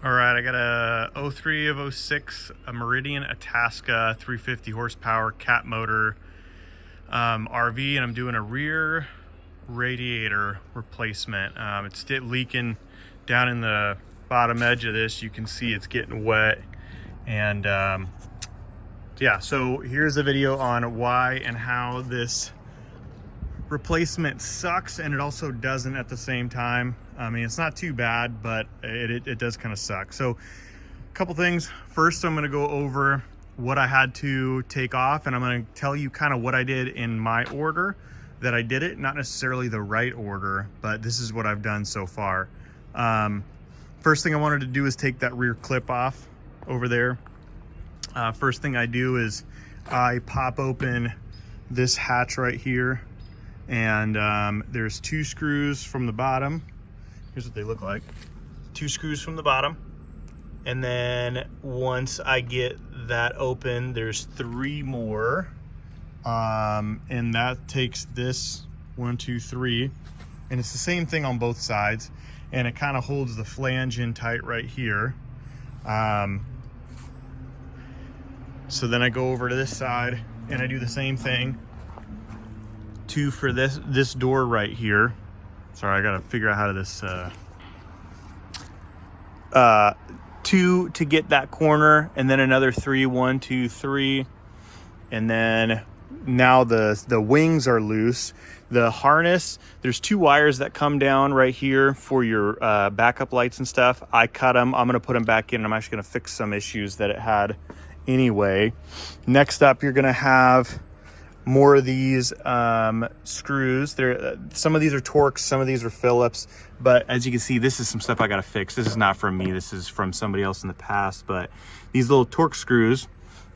All right, I got a 03 of 06, a Meridian Itasca 350 horsepower cat motor RV, and I'm doing a rear radiator replacement. It's leaking down in the bottom edge of this. You can see it's getting wet. And yeah, so here's a video on why and how this replacement sucks, and it also doesn't at the same time. I mean, it's not too bad, but it does kind of suck. So a couple things. First, I'm going to go over what I had to take off, and I'm going to tell you kind of what I did in my order that I did it. Not necessarily the right order, but this is what I've done so far. First thing I wanted to do is take that rear clip off over there. First thing I do is I pop open this hatch right here, and there's 2 screws from the bottom. Here's what they look like. 2 screws from the bottom, and then once I get that open, there's 3 more, and that takes this 1, 2, 3, and it's the same thing on both sides, and it kind of holds the flange in tight right here. So then I go over to this side and I do the same thing. 2 for this door right here. Sorry, I gotta figure out how to this 2 to get that corner, and then another 3, 1, 2, 3, and then now the wings are loose. The harness, there's 2 wires that come down right here for your backup lights and stuff. I cut them. I'm gonna put them back in. I'm actually gonna fix some issues that it had anyway. Next up, you're gonna have more of these screws. Some of these are Torx, some of these are Phillips, but as you can see, this is some stuff I gotta fix. This is not from me, this is from somebody else in the past, but these little Torx screws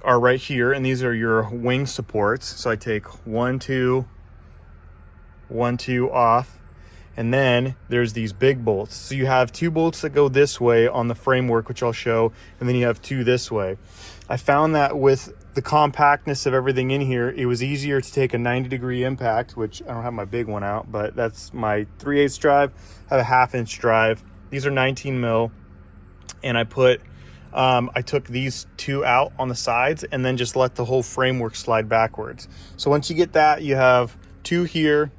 are right here, and these are your wing supports. So I take 1, 2, 1, 2 off, and then there's these big bolts. So you have 2 bolts that go this way on the framework, which I'll show, and then you have 2 this way. I found that with the compactness of everything in here, it was easier to take a 90-degree impact, which I don't have my big one out, but that's my 3/8 drive. I have a 1/2 inch drive. These are 19 mil, and I took these 2 out on the sides and then just let the whole framework slide backwards. So once you get that, you have 2 here,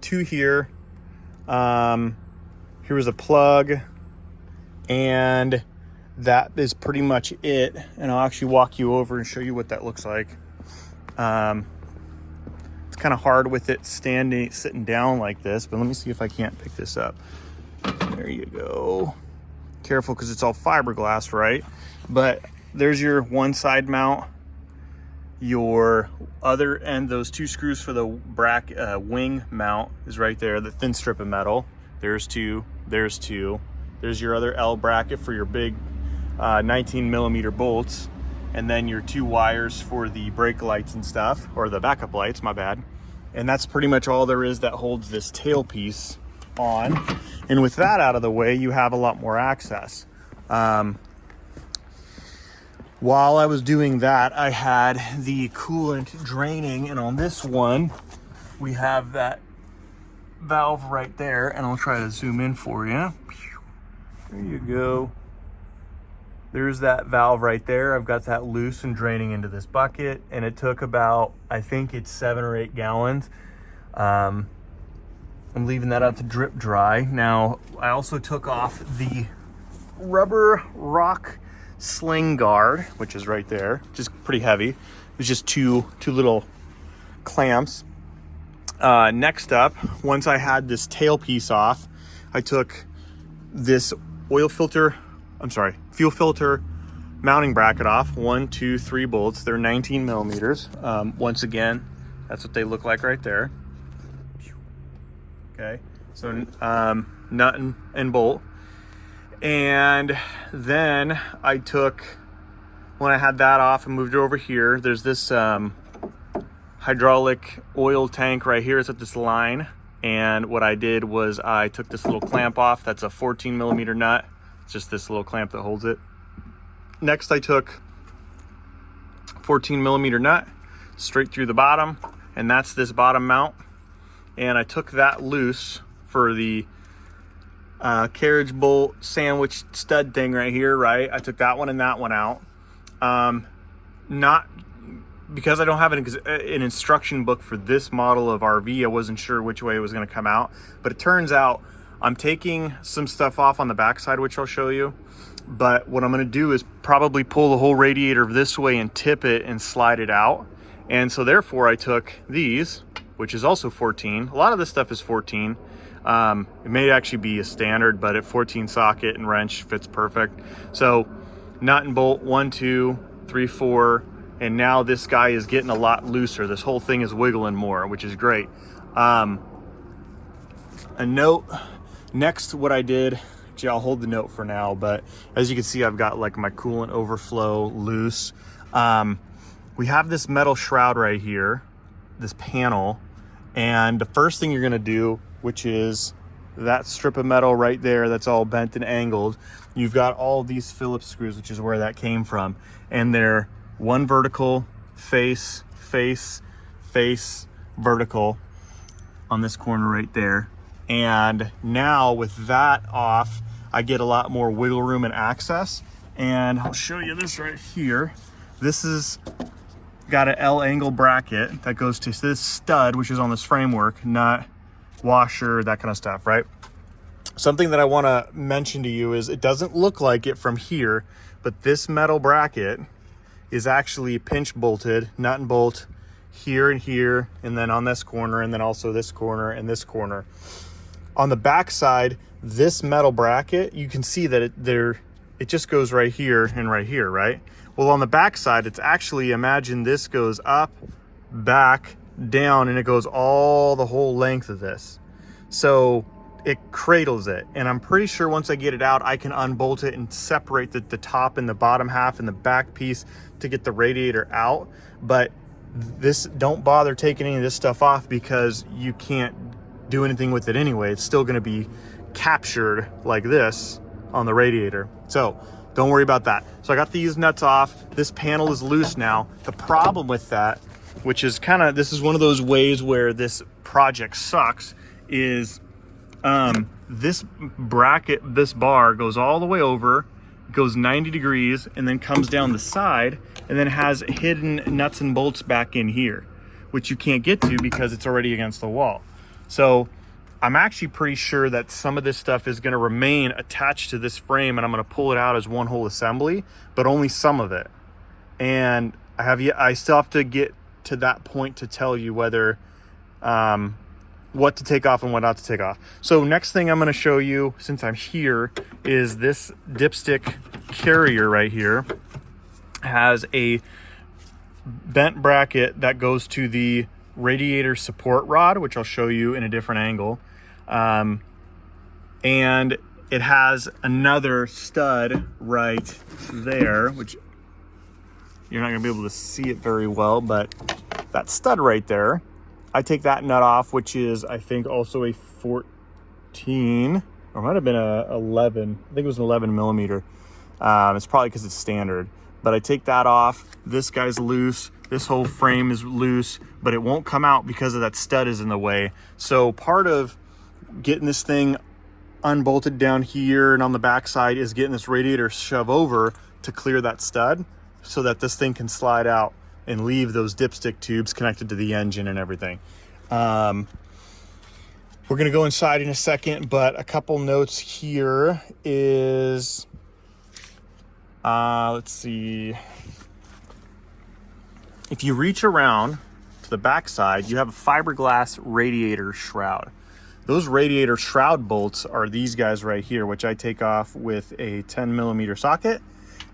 2 here. Here was a plug, and that is pretty much it. And I'll actually walk you over and show you what that looks like. It's kind of hard with it sitting down like this, but let me see if I can't pick this up. There you go. Careful, because it's all fiberglass, right? But there's your one side mount. Your other end, those 2 screws for the wing mount is right there, the thin strip of metal. There's 2, there's 2. There's your other L bracket for your big 19 millimeter bolts, and then your 2 wires for the brake lights and stuff, or the backup lights, my bad. And that's pretty much all there is that holds this tailpiece on. And with that out of the way, you have a lot more access. While I was doing that, I had the coolant draining, and on this one, we have that valve right there, and I'll try to zoom in for you. There you go. There's that valve right there. I've got that loose and draining into this bucket, and it took about, I think it's 7 or 8 gallons. I'm leaving that out to drip dry. Now, I also took off the rubber rock sling guard, which is right there, just pretty heavy. It was just two little clamps. Next up, once I had this tail piece off, I took this fuel filter mounting bracket off. 1, 2, 3 bolts. They're 19 millimeters. Once again, that's what they look like right there. Okay, so nut and bolt. And then I took, when I had that off and moved it over here, there's this hydraulic oil tank right here. It's at this line. And what I did was I took this little clamp off. That's a 14 millimeter nut. It's just this little clamp that holds it. Next, I took 14 millimeter nut straight through the bottom, and that's this bottom mount. And I took that loose for the carriage bolt sandwich stud thing right here, right? I took that one and that one out. Not because I don't have an instruction book for this model of RV, I wasn't sure which way it was going to come out, but it turns out I'm taking some stuff off on the backside, which I'll show you. But what I'm going to do is probably pull the whole radiator this way and tip it and slide it out. And so therefore I took these, which is also 14. A lot of this stuff is 14. It may actually be a standard, but at 14 socket and wrench fits perfect. So nut and bolt 1, 2, 3, 4. And now this guy is getting a lot looser. This whole thing is wiggling more, which is great. A note, next what I did, actually I'll hold the note for now, but as you can see, I've got like my coolant overflow loose. We have this metal shroud right here, this panel, and the first thing you're gonna do, which is that strip of metal right there that's all bent and angled, you've got all these Phillips screws, which is where that came from, and they're one vertical, face, vertical on this corner right there. And now with that off, I get a lot more wiggle room and access. And I'll show you this right here. This is got an L angle bracket that goes to this stud, which is on this framework, nut, washer, that kind of stuff, right? Something that I want to mention to you is it doesn't look like it from here, but this metal bracket is actually pinch bolted, nut and bolt here and here, and then on this corner, and then also this corner and this corner. On the back side, this metal bracket, you can see that it just goes right here and right here, right? Well, on the back side, it's actually, imagine this goes up, back, down, and it goes all the whole length of this. So it cradles it, and I'm pretty sure once I get it out, I can unbolt it and separate the top and the bottom half and the back piece to get the radiator out. But this, don't bother taking any of this stuff off because you can't do anything with it anyway. It's still going to be captured like this on the radiator, so don't worry about that. So I got these nuts off. This panel is loose now. The problem with that, which is kind of, this is one of those ways where this project sucks, is this bracket, this bar goes all the way over, goes 90 degrees, and then comes down the side, and then has hidden nuts and bolts back in here, which you can't get to because it's already against the wall. So I'm actually pretty sure that some of this stuff is going to remain attached to this frame, and I'm going to pull it out as one whole assembly, but only some of it. And I still have to get to that point to tell you whether what to take off and what not to take off. So next thing I'm going to show you, since I'm here, is this dipstick carrier right here. Has a bent bracket that goes to the radiator support rod, which I'll show you in a different angle. And it has another stud right there, which you're not gonna be able to see it very well, but that stud right there, I take that nut off, which is, I think, also a 14, or it might have been a 11. I think it was an 11 millimeter. It's probably because it's standard, but I take that off. This guy's loose. This whole frame is loose, but it won't come out because of that stud is in the way. So part of getting this thing unbolted down here and on the back side is getting this radiator shove over to clear that stud so that this thing can slide out and leave those dipstick tubes connected to the engine and everything. We're gonna go inside in a second, but a couple notes here is, let's see. If you reach around to the back side, you have a fiberglass radiator shroud. Those radiator shroud bolts are these guys right here, which I take off with a 10 millimeter socket.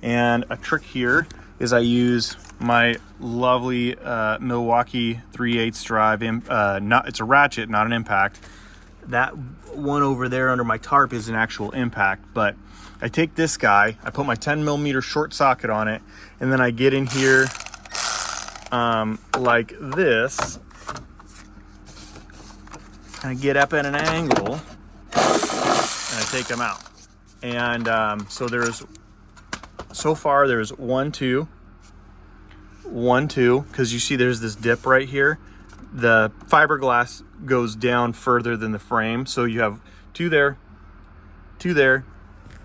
And a trick here is I use my lovely Milwaukee 3/8 drive. It's a ratchet, not an impact. That one over there under my tarp is an actual impact, but I take this guy, I put my 10 millimeter short socket on it, and then I get in here like this, and I get up at an angle, and I take them out. And so far there's 1, 2, 1, 2, because you see there's this dip right here. The fiberglass goes down further than the frame, so you have 2 there, 2 there.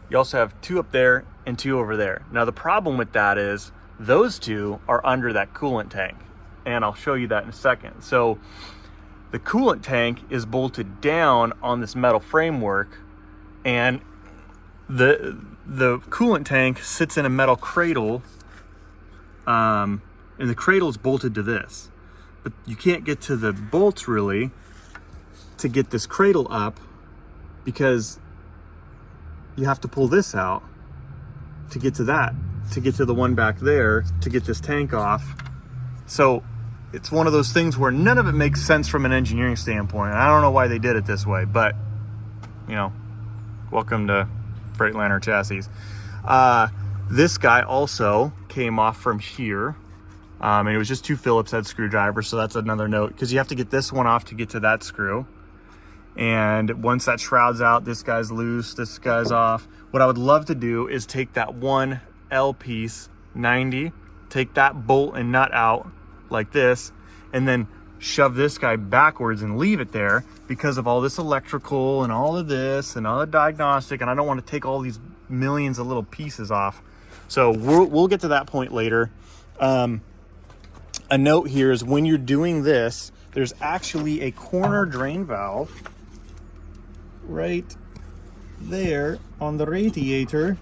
You also have 2 up there and 2 over there. Now the problem with that is those 2 are under that coolant tank, and I'll show you that in a second. So the coolant tank is bolted down on this metal framework, and the coolant tank sits in a metal cradle, and the cradle is bolted to this. But you can't get to the bolts really to get this cradle up, because you have to pull this out to get to that, to get to the one back there, to get this tank off. So it's one of those things where none of it makes sense from an engineering standpoint. I don't know why they did it this way, but you know, welcome to Freightliner chassis. This guy also came off from here, and it was just 2 Phillips head screwdrivers, so that's another note, because you have to get this one off to get to that screw. And once that shroud's out, this guy's loose, this guy's off. What I would love to do is take that one L piece, 90, take that bolt and nut out like this, and then shove this guy backwards and leave it there, because of all this electrical and all of this and all the diagnostic, and I don't want to take all these millions of little pieces off. So we'll get to that point later. A note here is when you're doing this, there's actually a corner drain valve right there on the radiator.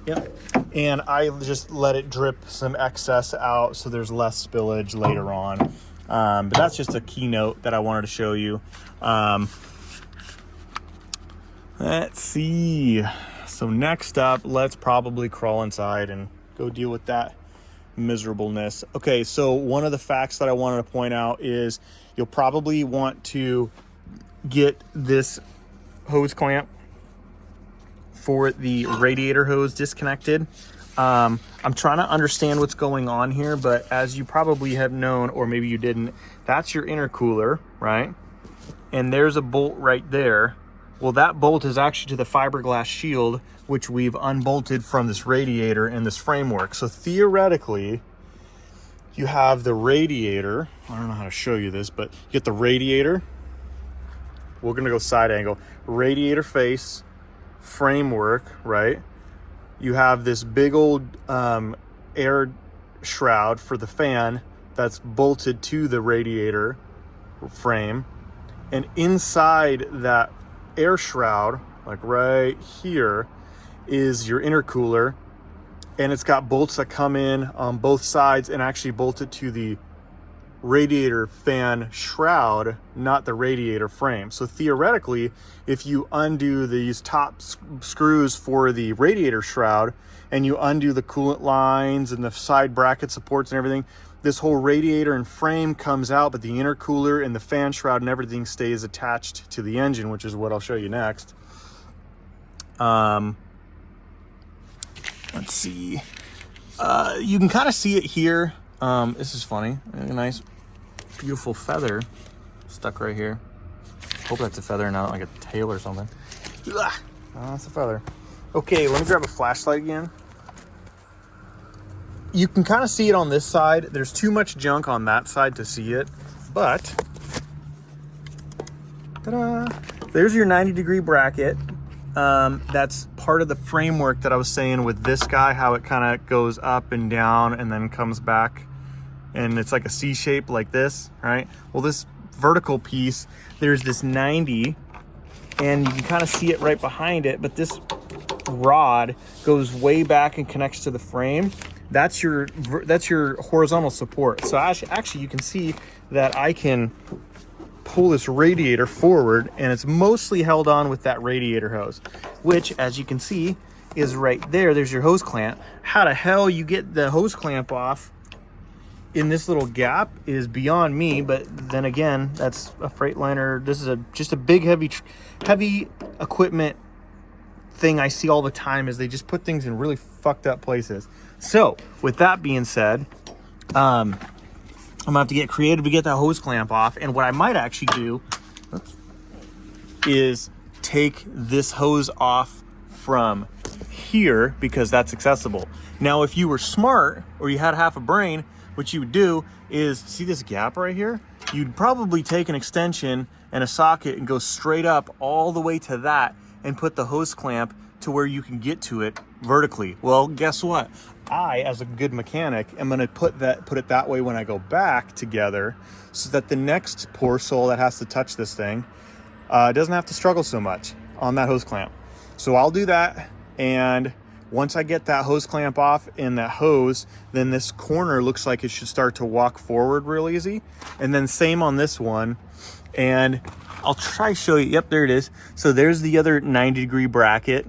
Yep. And I just let it drip some excess out so there's less spillage later on. But that's just a keynote that I wanted to show you. Let's see. So next up, let's probably crawl inside and go deal with that miserableness. Okay, so one of the facts that I wanted to point out is you'll probably want to get this hose clamp for the radiator hose disconnected. I'm trying to understand what's going on here, but as you probably have known, or maybe you didn't, that's your intercooler, right? And there's a bolt right there. Well, that bolt is actually to the fiberglass shield, which we've unbolted from this radiator and this framework. So theoretically, you have the radiator. I don't know how to show you this, but you get the radiator. We're gonna go side angle. Radiator face, framework, right? You have this big old air shroud for the fan that's bolted to the radiator frame. And inside that air shroud, like right here, is your intercooler. And it's got bolts that come in on both sides and actually bolt it to the radiator fan shroud, not the radiator frame. So theoretically, if you undo these top screws for the radiator shroud and you undo the coolant lines and the side bracket supports and everything, this whole radiator and frame comes out, but the intercooler and the fan shroud and everything stays attached to the engine, which is what I'll show you next. Let's see. You can kind of see it here. This is funny. A nice, beautiful feather stuck right here. Hope that's a feather, not like a tail or something. Oh, that's a feather. Okay, let me grab a flashlight again. You can kind of see it on this side. There's too much junk on that side to see it, but ta-da! There's your 90-degree bracket. That's part of the framework that I was saying with this guy, how it kind of goes up and down and then comes back, and it's like a C shape like this, right? Well, this vertical piece, there's this 90, and you can kind of see it right behind it, but this rod goes way back and connects to the frame. That's your horizontal support. So actually you can see that I can pull this radiator forward, and it's mostly held on with that radiator hose, which, as you can see, is right there. There's your hose clamp. How the hell you get the hose clamp off in this little gap is beyond me, but then again, that's a Freightliner. This is just a big heavy equipment thing I see all the time, is they just put things in really fucked up places. So with that being said, I'm gonna have to get creative to get that hose clamp off. And what I might actually do is take this hose off from here, because that's accessible. Now, if you were smart or you had half a brain, what you would do is, see this gap right here? You'd probably take an extension and a socket and go straight up all the way to that and put the hose clamp to where you can get to it vertically. Well, guess what? I, as a good mechanic, am going to put it that way when I go back together, so that the next poor soul that has to touch this thing doesn't have to struggle so much on that hose clamp. So I'll do that, and once I get that hose clamp off in that hose, then this corner looks like it should start to walk forward real easy. And then same on this one. And I'll try to show you. Yep, there it is. So there's the other 90-degree bracket.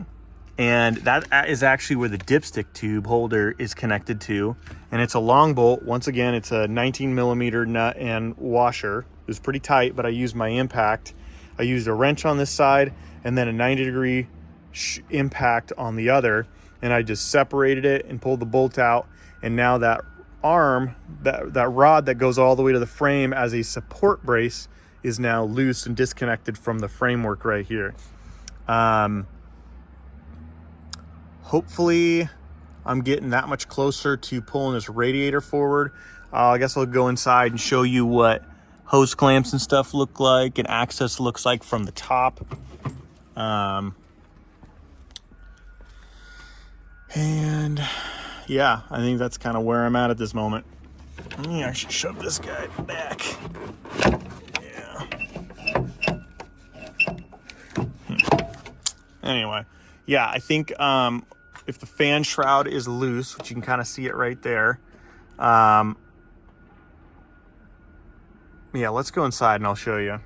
And that is actually where the dipstick tube holder is connected to. And it's a long bolt. Once again, it's a 19mm nut and washer. It was pretty tight, but I used my impact. I used a wrench on this side and then a 90-degree impact on the other. And I just separated it and pulled the bolt out. And now that arm, that rod that goes all the way to the frame as a support brace is now loose and disconnected from the framework right here. Hopefully I'm getting that much closer to pulling this radiator forward. I guess I'll go inside and show you what hose clamps and stuff look like and access looks like from the top. And yeah, I think that's kind of where I'm at this moment. I should shove this guy back. Yeah. Anyway, yeah, I think if the fan shroud is loose, which you can kind of see it right there. Yeah, let's go inside and I'll show you.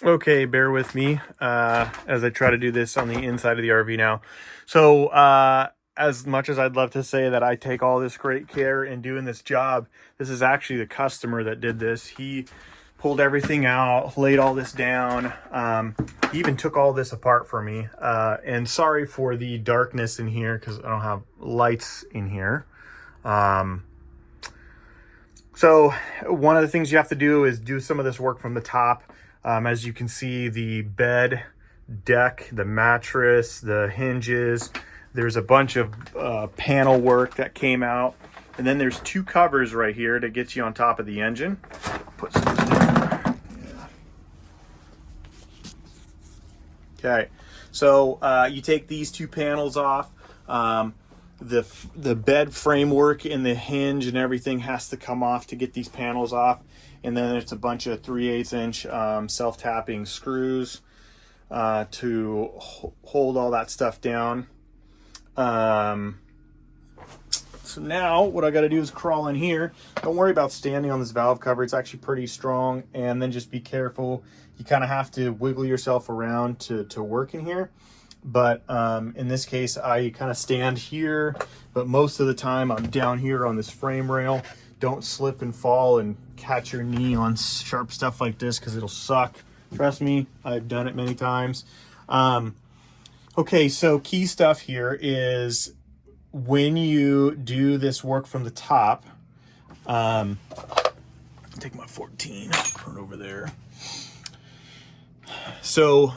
Okay, bear with me as I try to do this on the inside of the RV now. So as much as I'd love to say that I take all this great care in doing this job, this is actually the customer that did this. He pulled everything out, laid all this down. He even took all this apart for me. And sorry for the darkness in here because I don't have lights in here. So one of the things you have to do is do some of this work from the top. As you can see, the bed, deck, the mattress, the hinges, there's a bunch of panel work that came out. And then there's two covers right here to get you on top of the engine. Put some there. Yeah. Okay, so you take these two panels off. The bed framework and the hinge and everything has to come off to get these panels off. And then it's a bunch of 3/8 inch self-tapping screws to hold all that stuff down. So now what I got to do is crawl in here. Don't worry about standing on this valve cover. It's actually pretty strong. And then just be careful. You kind of have to wiggle yourself around to work in here. But in this case, I kind of stand here. But most of the time, I'm down here on this frame rail. Don't slip and fall and catch your knee on sharp stuff like this because it'll suck. Trust me, I've done it many times. Okay, so key stuff here is when you do this work from the top, take my 14, put it over there. So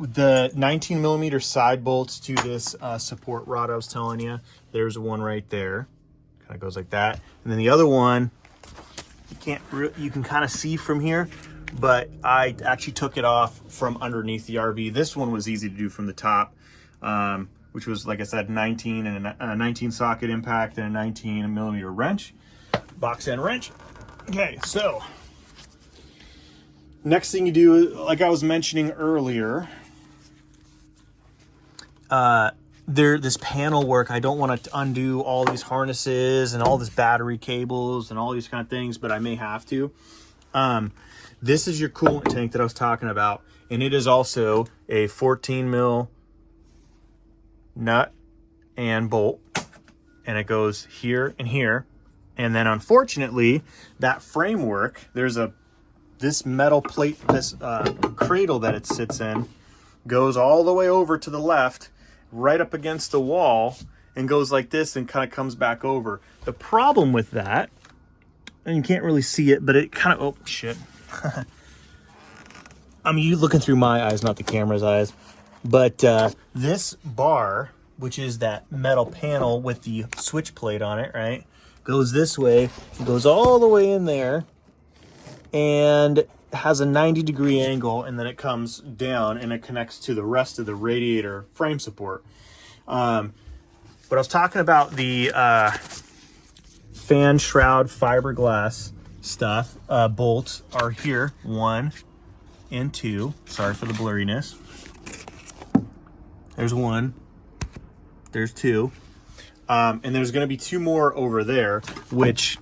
the 19mm side bolts to this support rod I was telling you, there's one right there. Kind of goes like that. And then the other one, you can kind of see from here, but I actually took it off from underneath the RV. This one was easy to do from the top, which was, like I said, 19 and a 19 socket impact and a 19mm wrench, box end wrench. Okay, so next thing you do, like I was mentioning earlier, this panel work, I don't want to undo all these harnesses and all this battery cables and all these kind of things, but I may have to. This is your coolant tank that I was talking about, and it is also a 14mm nut and bolt, and it goes here and here. And then unfortunately, that framework, there's this metal plate, this cradle that it sits in, goes all the way over to the left, right up against the wall, and goes like this and kind of comes back over. The problem with that, and you can't really see it, but it kind of, oh shit. I mean, you're looking through my eyes, not the camera's eyes. But this bar, which is that metal panel with the switch plate on it, right, goes this way, goes all the way in there, and has a 90-degree angle, and then it comes down and it connects to the rest of the radiator frame support. But I was talking about the fan shroud fiberglass stuff. Bolts are here, 1 and 2. Sorry for the blurriness. There's 1, there's 2, and there's going to be 2 more over there, which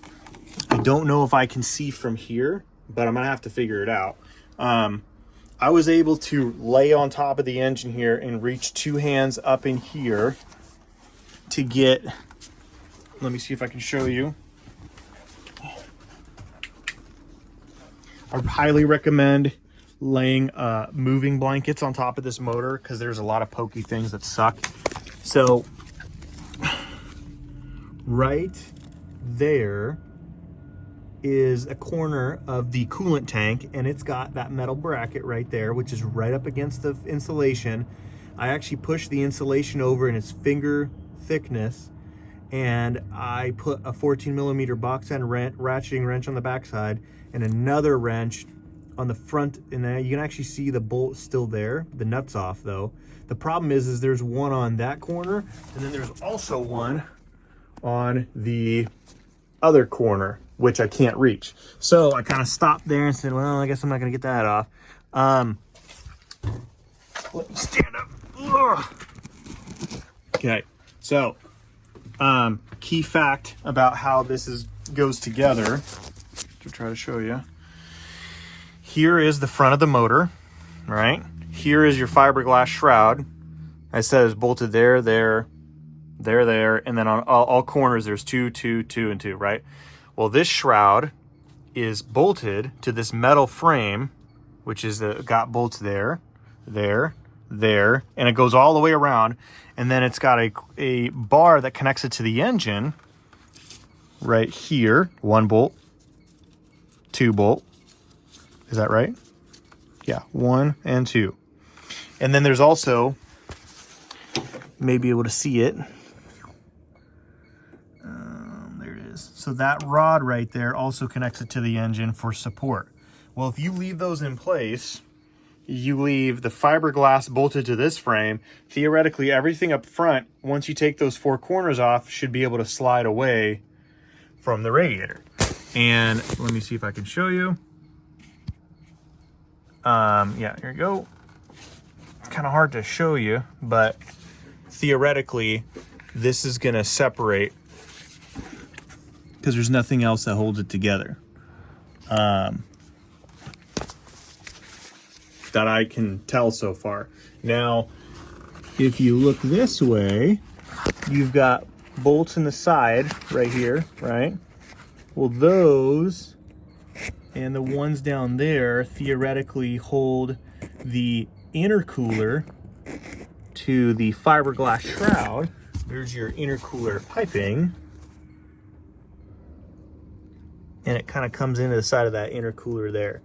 I don't know if I can see from here, but I'm going to have to figure it out. I was able to lay on top of the engine here and reach 2 hands up in here to get, let me see if I can show you. I highly recommend laying moving blankets on top of this motor, because there's a lot of pokey things that suck. So right there is a corner of the coolant tank, and it's got that metal bracket right there, which is right up against the insulation. I actually pushed the insulation over in its finger thickness, and I put a 14mm box end ratcheting wrench on the backside and another wrench on the front, and then you can actually see the bolt still there. The nut's off though. The problem is there's one on that corner, and then there's also one on the other corner, which I can't reach. So I kind of stopped there and said, well, I guess I'm not gonna get that off. Let me stand up. Ugh. Okay, so key fact about how this goes together, to try to show you. Here is the front of the motor, right? Here is your fiberglass shroud. I said it's bolted there, there, there, and then on all corners there's 2, 2, 2, and 2, right? Well, this shroud is bolted to this metal frame, which is got bolts there, there, there, and it goes all the way around, and then it's got a bar that connects it to the engine right here. 1 bolt, 2 bolt. Is that right? Yeah, 1 and 2. And then there's also, may be able to see it. There it is. So that rod right there also connects it to the engine for support. Well, if you leave those in place, you leave the fiberglass bolted to this frame, theoretically everything up front, once you take those 4 corners off, should be able to slide away from the radiator. And let me see if I can show you. Yeah, here you go. It's kind of hard to show you, but theoretically this is going to separate because there's nothing else that holds it together that I can tell so far. Now if you look this way, you've got bolts in the side right here, right? Well, those and the ones down there theoretically hold the intercooler to the fiberglass shroud. There's your intercooler piping, and it kind of comes into the side of that intercooler there.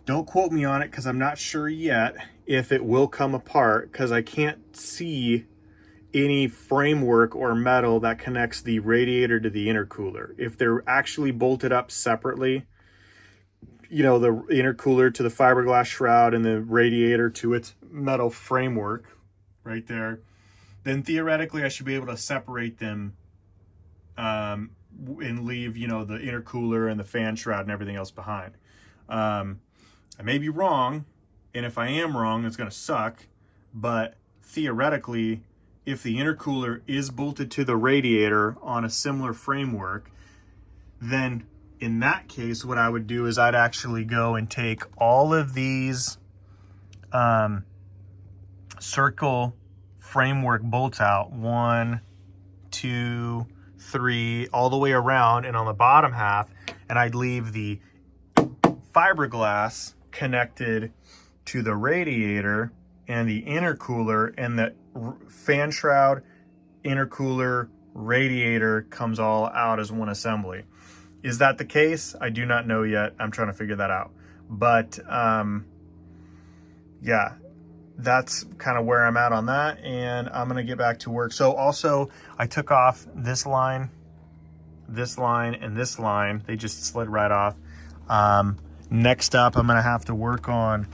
Don't quote me on it, because I'm not sure yet if it will come apart, because I can't see any framework or metal that connects the radiator to the intercooler. If they're actually bolted up separately, you know, the intercooler to the fiberglass shroud and the radiator to its metal framework right there, then theoretically I should be able to separate them and leave, you know, the intercooler and the fan shroud and everything else behind. I may be wrong, and if I am wrong, it's going to suck, but theoretically, if the intercooler is bolted to the radiator on a similar framework, then in that case, what I would do is I'd actually go and take all of these circle framework bolts out, 1, 2, 3, all the way around, and on the bottom half, and I'd leave the fiberglass connected to the radiator and the intercooler, and the fan shroud, intercooler, radiator comes all out as one assembly. Is that the case? I do not know yet. I'm trying to figure that out. But yeah, that's kind of where I'm at on that, and I'm gonna get back to work. So also, I took off this line, and this line. They just slid right off. Next up, I'm gonna have to work on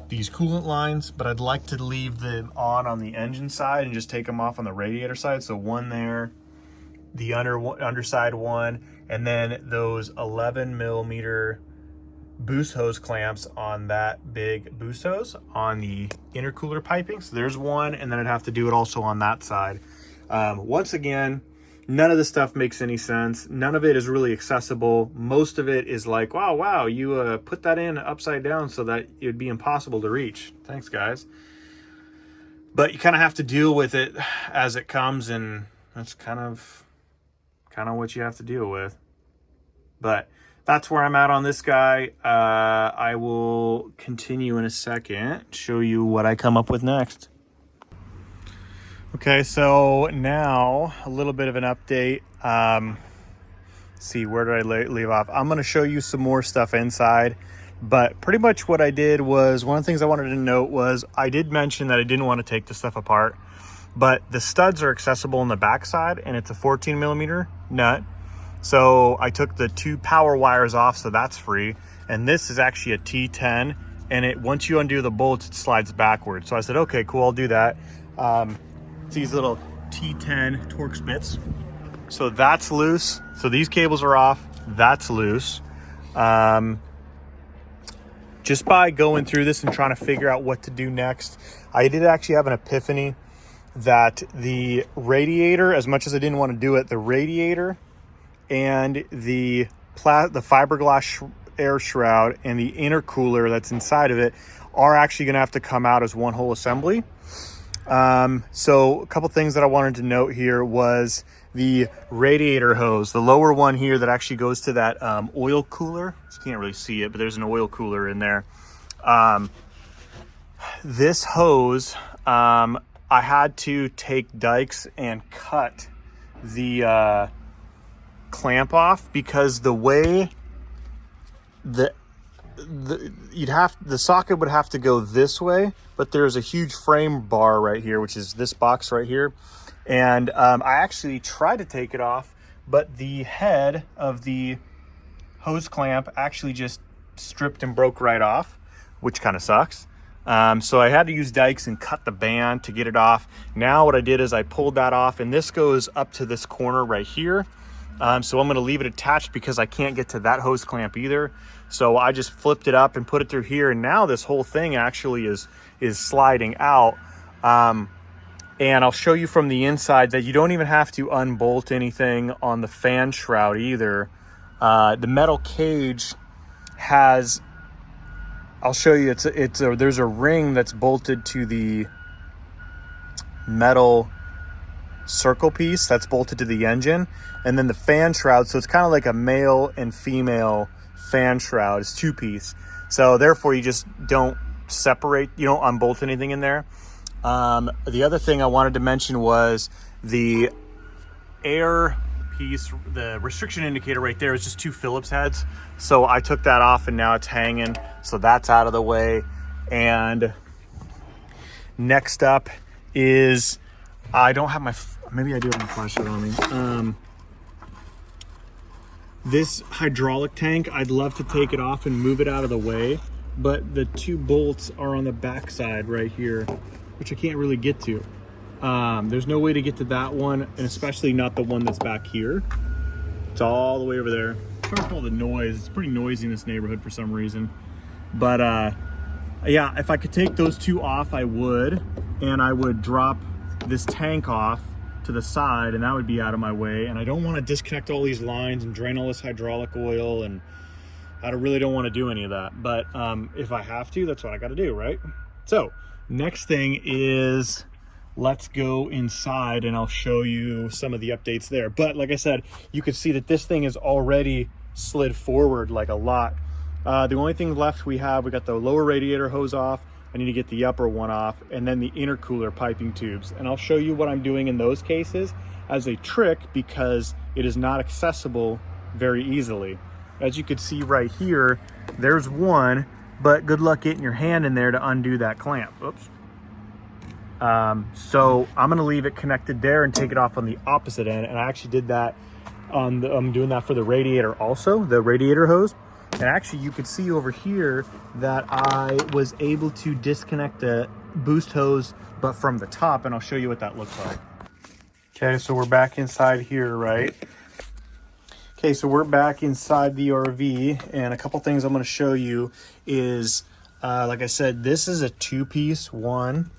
these coolant lines, but I'd like to leave them on the engine side and just take them off on the radiator side. So one there, the underside one, and then those 11 millimeter boost hose clamps on that big boost hose on the intercooler piping. So there's one, and then I'd have to do it also on that side. Once again, none of this stuff makes any sense. None of it is really accessible. Most of it is like, wow, you put that in upside down so that it'd be impossible to reach. Thanks, guys. But you kind of have to deal with it as it comes, and that's kind of what you have to deal with. But that's where I'm at on this guy. I will continue in a second, show you what I come up with next. Okay, so now a little bit of an update. See, where did I leave off? I'm going to show you some more stuff inside, but pretty much what I did was, one of the things I wanted to note was I did mention that I didn't want to take this stuff apart, but the studs are accessible on the backside, and it's a 14 millimeter nut. So I took the 2 power wires off, so that's free. And this is actually a T10, and once you undo the bolts, it slides backwards. So I said, okay, cool, I'll do that. It's these little T10 Torx bits. So that's loose. So these cables are off. That's loose. Just by going through this and trying to figure out what to do next, I did actually have an epiphany that the radiator, as much as I didn't want to do it, the radiator and the fiberglass air shroud and the intercooler that's inside of it are actually going to have to come out as one whole assembly. So a couple things that I wanted to note here was the radiator hose, the lower one here that actually goes to that oil cooler. You can't really see it, but there's an oil cooler in there. This hose, I had to take dikes and cut the clamp off, because the way the socket would have to go this way, but there's a huge frame bar right here, which is this box right here. And I actually tried to take it off, but the head of the hose clamp actually just stripped and broke right off, which kind of sucks. So I had to use dikes and cut the band to get it off. Now what I did is I pulled that off, and this goes up to this corner right here. So I'm going to leave it attached because I can't get to that hose clamp either. So I just flipped it up and put it through here, and now this whole thing actually is sliding out. And I'll show you from the inside that you don't even have to unbolt anything on the fan shroud either. The metal cage has, I'll show you, there's a ring that's bolted to the metal circle piece that's bolted to the engine, and then the fan shroud, so it's kind of like a male and female fan shroud. It's 2-piece, so therefore you just don't separate, you don't unbolt anything in there. The other thing I wanted to mention was the air piece. The restriction indicator right there is just 2 Phillips heads, so I took that off and now it's hanging, so that's out of the way. And next up is, I don't have my, maybe I do have my flashlight on me. This hydraulic tank, I'd love to take it off and move it out of the way, but the 2 bolts are on the back side right here, which I can't really get to. There's no way to get to that one, and especially not the one that's back here. It's all the way over there. Sorry for all the noise. It's pretty noisy in this neighborhood for some reason. But yeah, if I could take those 2 off, I would, and I would drop this tank off to the side, and that would be out of my way. And I don't want to disconnect all these lines and drain all this hydraulic oil, and I really don't want to do any of that. But if I have to, that's what I got to do, right? So next thing is, let's go inside and I'll show you some of the updates there. But like I said, you can see that this thing is already slid forward like a lot. The only thing left we got the lower radiator hose off. I need to get the upper one off, and then the intercooler piping tubes. And I'll show you what I'm doing in those cases as a trick, because it is not accessible very easily. As you can see right here, there's one, but good luck getting your hand in there to undo that clamp. Oops. So I'm going to leave it connected there and take it off on the opposite end. And I actually did that I'm doing that for the radiator also, the radiator hose. And actually you could see over here that I was able to disconnect the boost hose, but from the top, and I'll show you what that looks like. Okay, so we're back inside here, right? Okay, so we're back inside the RV, and a couple things I'm going to show you is, like I said, this is a two-piece, 1,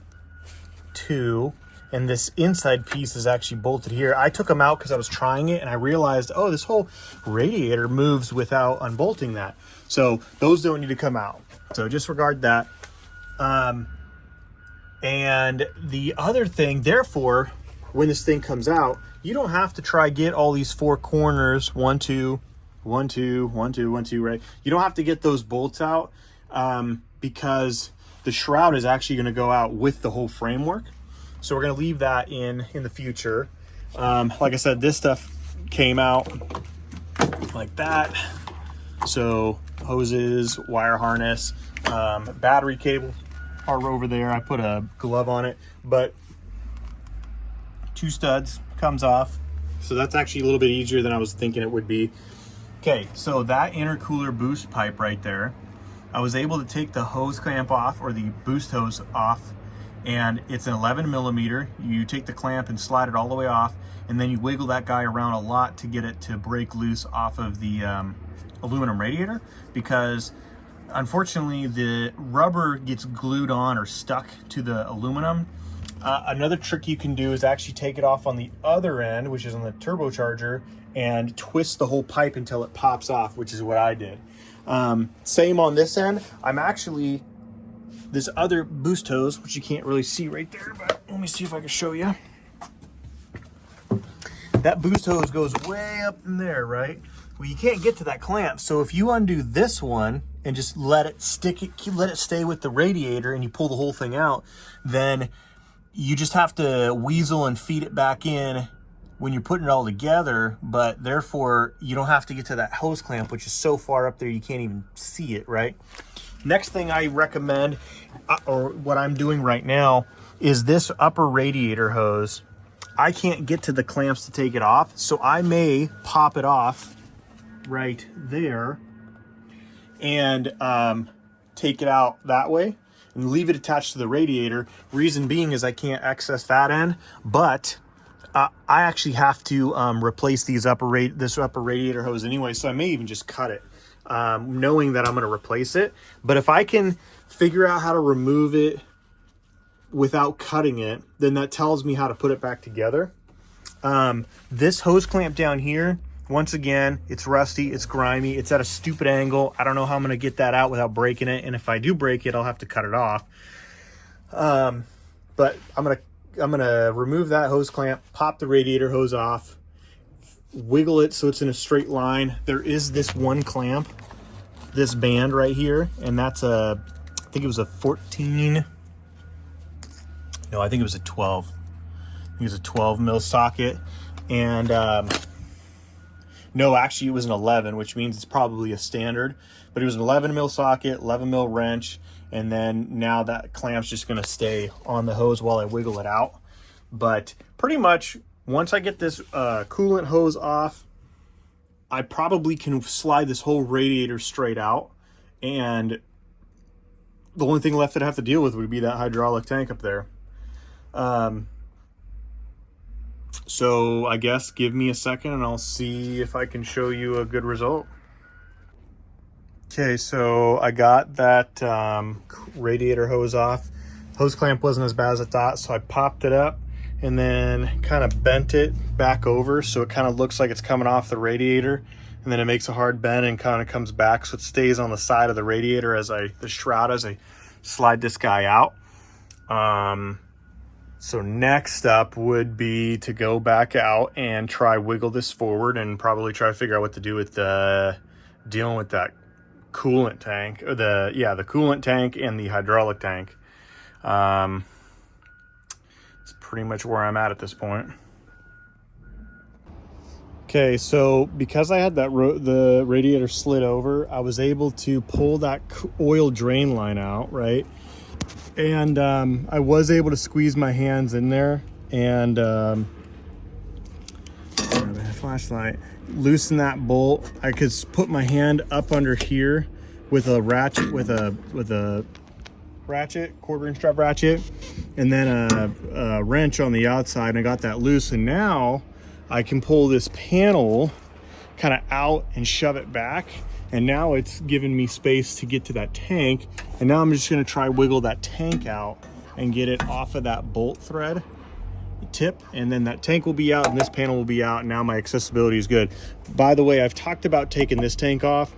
2, and this inside piece is actually bolted here. I took them out because I was trying it, and I realized, oh, this whole radiator moves without unbolting that. So those don't need to come out. So disregard that. And the other thing, therefore, when this thing comes out, you don't have to try get all these 4 corners, 1, 2, 1, 2, 1, 2, 1, 2, right? You don't have to get those bolts out because the shroud is actually going to go out with the whole framework. So we're going to leave that in the future. Like I said, this stuff came out like that. So hoses, wire harness, battery cable are over there. I put a glove on it, but 2 studs comes off. So that's actually a little bit easier than I was thinking it would be. Okay, so that intercooler boost pipe right there, I was able to take the hose clamp off, or the boost hose off, and it's an 11 millimeter. You take the clamp and slide it all the way off, and then you wiggle that guy around a lot to get it to break loose off of the aluminum radiator, because unfortunately the rubber gets glued on or stuck to the aluminum. Another trick you can do is actually take it off on the other end, which is on the turbocharger, and twist the whole pipe until it pops off, which is what I did. Same on this end. I'm actually, this other boost hose, which you can't really see right there, but let me see if I can show you. That boost hose goes way up in there, right? Well, you can't get to that clamp. So if you undo this one and just let it stay with the radiator, and you pull the whole thing out, then you just have to weasel and feed it back in when you're putting it all together, but therefore you don't have to get to that hose clamp, which is so far up there you can't even see it, right? Next thing I recommend, or what I'm doing right now, is this upper radiator hose. I can't get to the clamps to take it off, so I may pop it off right there and take it out that way and leave it attached to the radiator. Reason being is I can't access that end, but I actually have to replace this upper radiator hose anyway, so I may even just cut it, knowing that I'm going to replace it. But if I can figure out how to remove it without cutting it, then that tells me how to put it back together. This hose clamp down here, once again, it's rusty, it's grimy, it's at a stupid angle. I don't know how I'm going to get that out without breaking it, and if I do break it, I'll have to cut it off. But I'm gonna remove that hose clamp, pop the radiator hose off, wiggle it so it's in a straight line. There is this one clamp, this band right here, and that's I think it was a 14. No, I think it was a 12. I think it was a 12 mil socket, and no, actually it was an 11, which means it's probably a standard, but it was an 11 mil socket, 11 mil wrench, and then now that clamp's just going to stay on the hose while I wiggle it out. But pretty much once I get this coolant hose off, I probably can slide this whole radiator straight out, and the only thing left that I have to deal with would be that hydraulic tank up there. So I guess give me a second and I'll see if I can show you a good result. Okay, so I got that radiator hose off. Hose clamp wasn't as bad as I thought, so I popped it up and then kind of bent it back over so it kind of looks like it's coming off the radiator, and then it makes a hard bend and kind of comes back so it stays on the side of the radiator the shroud as I slide this guy out. So next up would be to go back out and try wiggle this forward and probably try to figure out what to do with dealing with that coolant tank, or the coolant tank and the hydraulic tank. It's pretty much where I'm at this point. Okay, so because I had the radiator slid over, I was able to pull that oil drain line out, right? And I was able to squeeze my hands in there and flashlight. loosen that bolt, I could put my hand up under here with a ratchet, with a ratchet, quarter-inch strap ratchet, and then a wrench on the outside, and I got that loose. And now I can pull this panel kind of out and shove it back, and now it's giving me space to get to that tank. And now I'm just going to try wiggle that tank out and get it off of that bolt thread tip, and then that tank will be out and this panel will be out, and now my accessibility is good. By the way, I've talked about taking this tank off.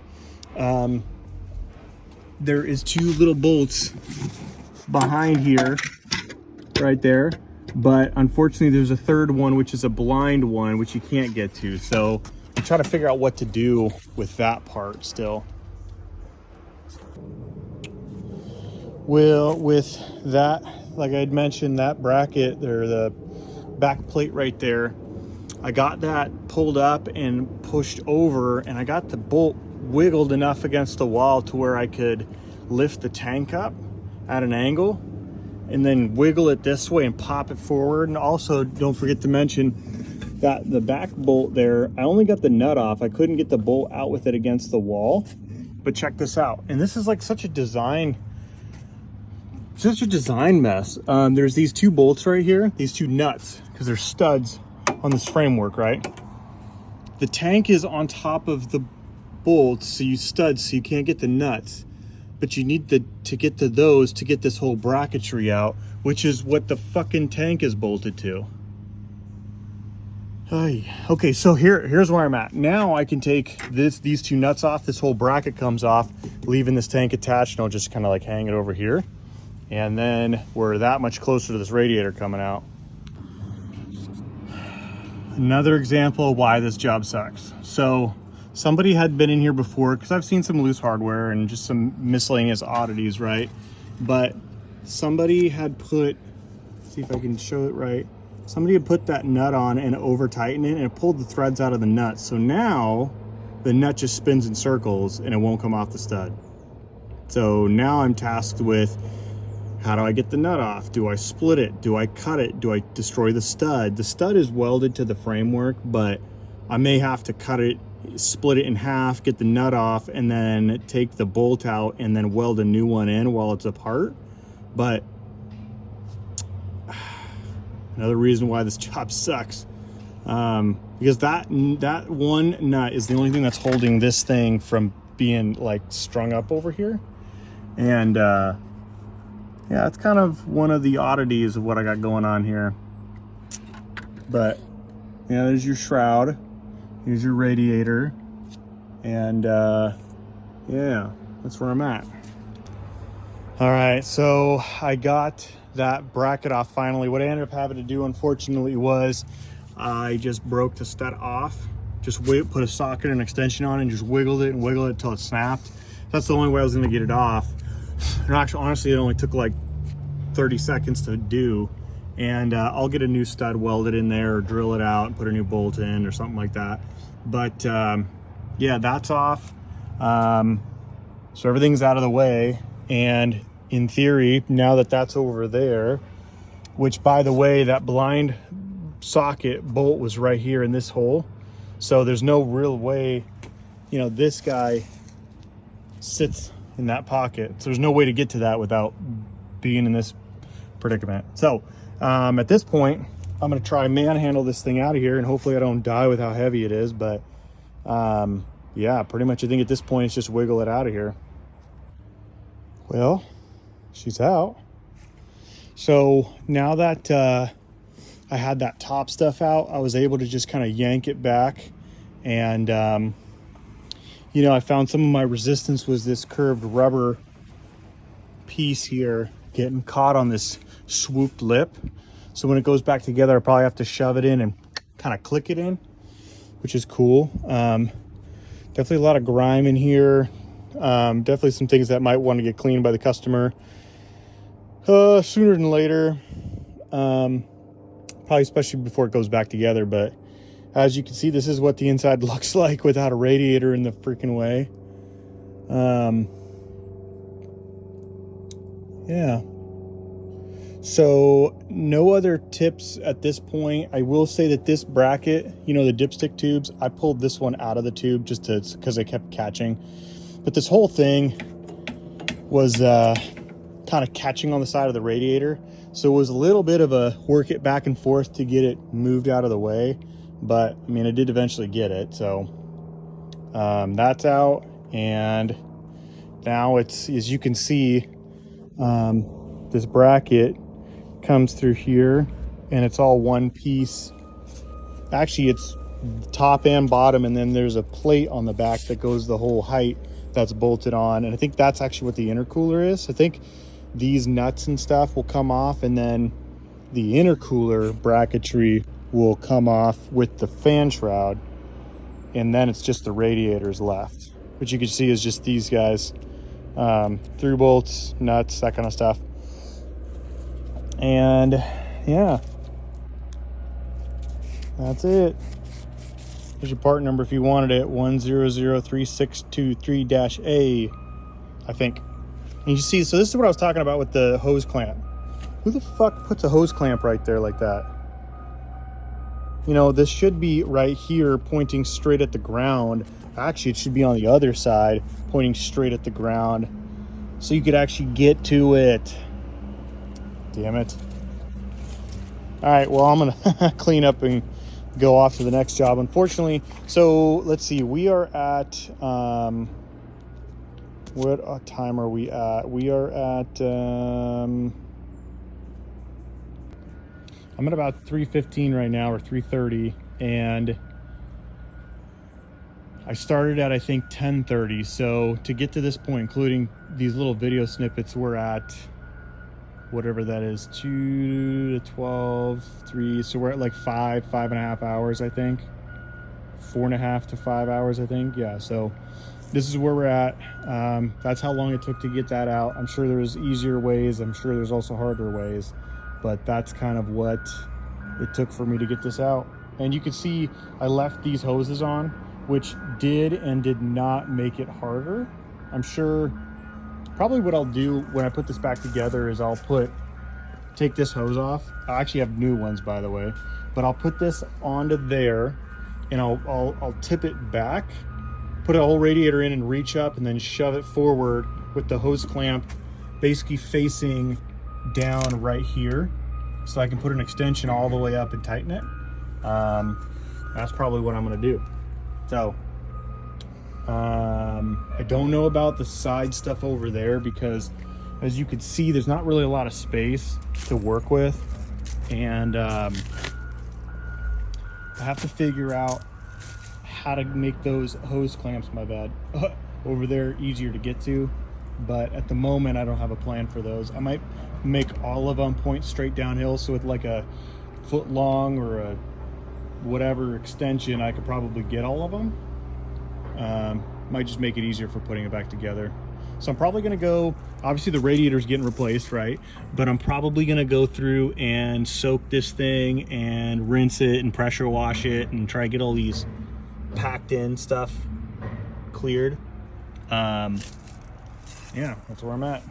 There is 2 little bolts behind here, right there, but unfortunately there's a 3rd one, which is a blind one, which you can't get to. So I'm trying to figure out what to do with that part still. Well, with that, like I'd mentioned, that bracket or the back plate right there, I got that pulled up and pushed over, and I got the bolt wiggled enough against the wall to where I could lift the tank up at an angle and then wiggle it this way and pop it forward. And also, don't forget to mention that the back bolt there, I only got the nut off. I couldn't get the bolt out with it against the wall. But check this out. And this is like such a design mess. There's these 2 bolts right here, these 2 nuts, because they're studs on this framework, right? The tank is on top of the bolts, so you studs, so you can't get the nuts, but you need to get to those to get this whole bracketry out, which is what the fucking tank is bolted to. Okay, so here's where I'm at. Now I can take these 2 nuts off, this whole bracket comes off, leaving this tank attached, and I'll just kind of like hang it over here. And then we're that much closer to this radiator coming out. Another example of why this job sucks. So somebody had been in here before, because I've seen some loose hardware and just some miscellaneous oddities, right? But somebody had put, see if I can show it right. Somebody had put that nut on and over tightened it, and it pulled the threads out of the nut. So now the nut just spins in circles and it won't come off the stud. So now I'm tasked with, how do I get the nut off? Do I split it? Do I cut it? Do I destroy the stud? The stud is welded to the framework, but I may have to cut it, split it in half, get the nut off, and then take the bolt out and then weld a new one in while it's apart. But another reason why this job sucks, because that one nut is the only thing that's holding this thing from being like strung up over here. And yeah, it's kind of one of the oddities of what I got going on here. But yeah, there's your shroud, here's your radiator, and yeah, that's where I'm at. All right, so I got that bracket off finally. What I ended up having to do, unfortunately, was I just broke the stud off. Just put a socket and extension on it and just wiggled it until it snapped. That's the only way I was gonna get it off. And actually, honestly, it only took like 30 seconds to do. And I'll get a new stud welded in there or drill it out and put a new bolt in or something like that. But yeah, that's off. So everything's out of the way. And in theory, now that that's over there, which by the way, that blind socket bolt was right here in this hole. So there's no real way, you know, this guy sits in that pocket. So there's no way to get to that without being in this predicament. So at this point, I'm gonna try manhandle this thing out of here, and hopefully I don't die with how heavy it is. But yeah, pretty much I think at this point it's just wiggle it out of here. Well, she's out. So now that I had that top stuff out, I was able to just kind of yank it back. And you know, I found some of my resistance was this curved rubber piece here getting caught on this swooped lip. So when it goes back together, I probably have to shove it in and kind of click it in, which is cool. Definitely a lot of grime in here. Definitely some things that might want to get cleaned by the customer sooner than later. Probably especially before it goes back together. But as you can see, this is what the inside looks like without a radiator in the freaking way. Yeah. So no other tips at this point. I will say that this bracket, you know, the dipstick tubes, I pulled this one out of the tube just to, because I kept catching. But this whole thing was kind of catching on the side of the radiator. So it was a little bit of a work it back and forth to get it moved out of the way. But I mean, I did eventually get it. So that's out. And now it's, as you can see, this bracket comes through here and it's all one piece. Actually, it's top and bottom, and then there's a plate on the back that goes the whole height that's bolted on. And I think that's actually what the intercooler is. I think these nuts and stuff will come off, and then the intercooler bracketry will come off with the fan shroud, and then it's just the radiators left, which you can see is just these guys, through bolts, nuts, that kind of stuff. And yeah, that's it. There's your part number if you wanted it, 1003623-A, I think. And you see, so this is what I was talking about with the hose clamp. Who the fuck puts a hose clamp right there like that? You know, this should be right here pointing straight at the ground. Actually, it should be on the other side pointing straight at the ground so you could actually get to it. Damn it. All right, well, I'm gonna clean up and go off to the next job, unfortunately. So let's see, we are at what time are we at? We are at I'm at about 3:15 right now, or 3:30, and I started at, I think, 10:30. So to get to this point, including these little video snippets, we're at whatever that is, 2 to 12, 3. So we're at like 5.5 hours, I think. 4.5 to 5 hours, I think. Yeah, so this is where we're at. That's how long it took to get that out. I'm sure there's easier ways. I'm sure there's also harder ways, but that's kind of what it took for me to get this out. And you can see I left these hoses on, which did and did not make it harder. I'm sure probably what I'll do when I put this back together is I'll take this hose off. I actually have new ones, by the way, but I'll put this onto there, and I'll tip it back, put a whole radiator in and reach up, and then shove it forward with the hose clamp basically facing down right here, so I can put an extension all the way up and tighten it. That's probably what I'm gonna do. So I don't know about the side stuff over there, because as you can see, there's not really a lot of space to work with. And I have to figure out how to make those hose clamps, my bad, over there easier to get to. But at the moment, I don't have a plan for those. I might make all of them point straight downhill, so with like a foot long or a whatever extension, I could probably get all of them. Might just make it easier for putting it back together. So I'm probably gonna go, obviously the radiator's getting replaced, right? But I'm probably gonna go through and soak this thing and rinse it and pressure wash it and try to get all these packed in stuff cleared. Yeah, that's where I'm at.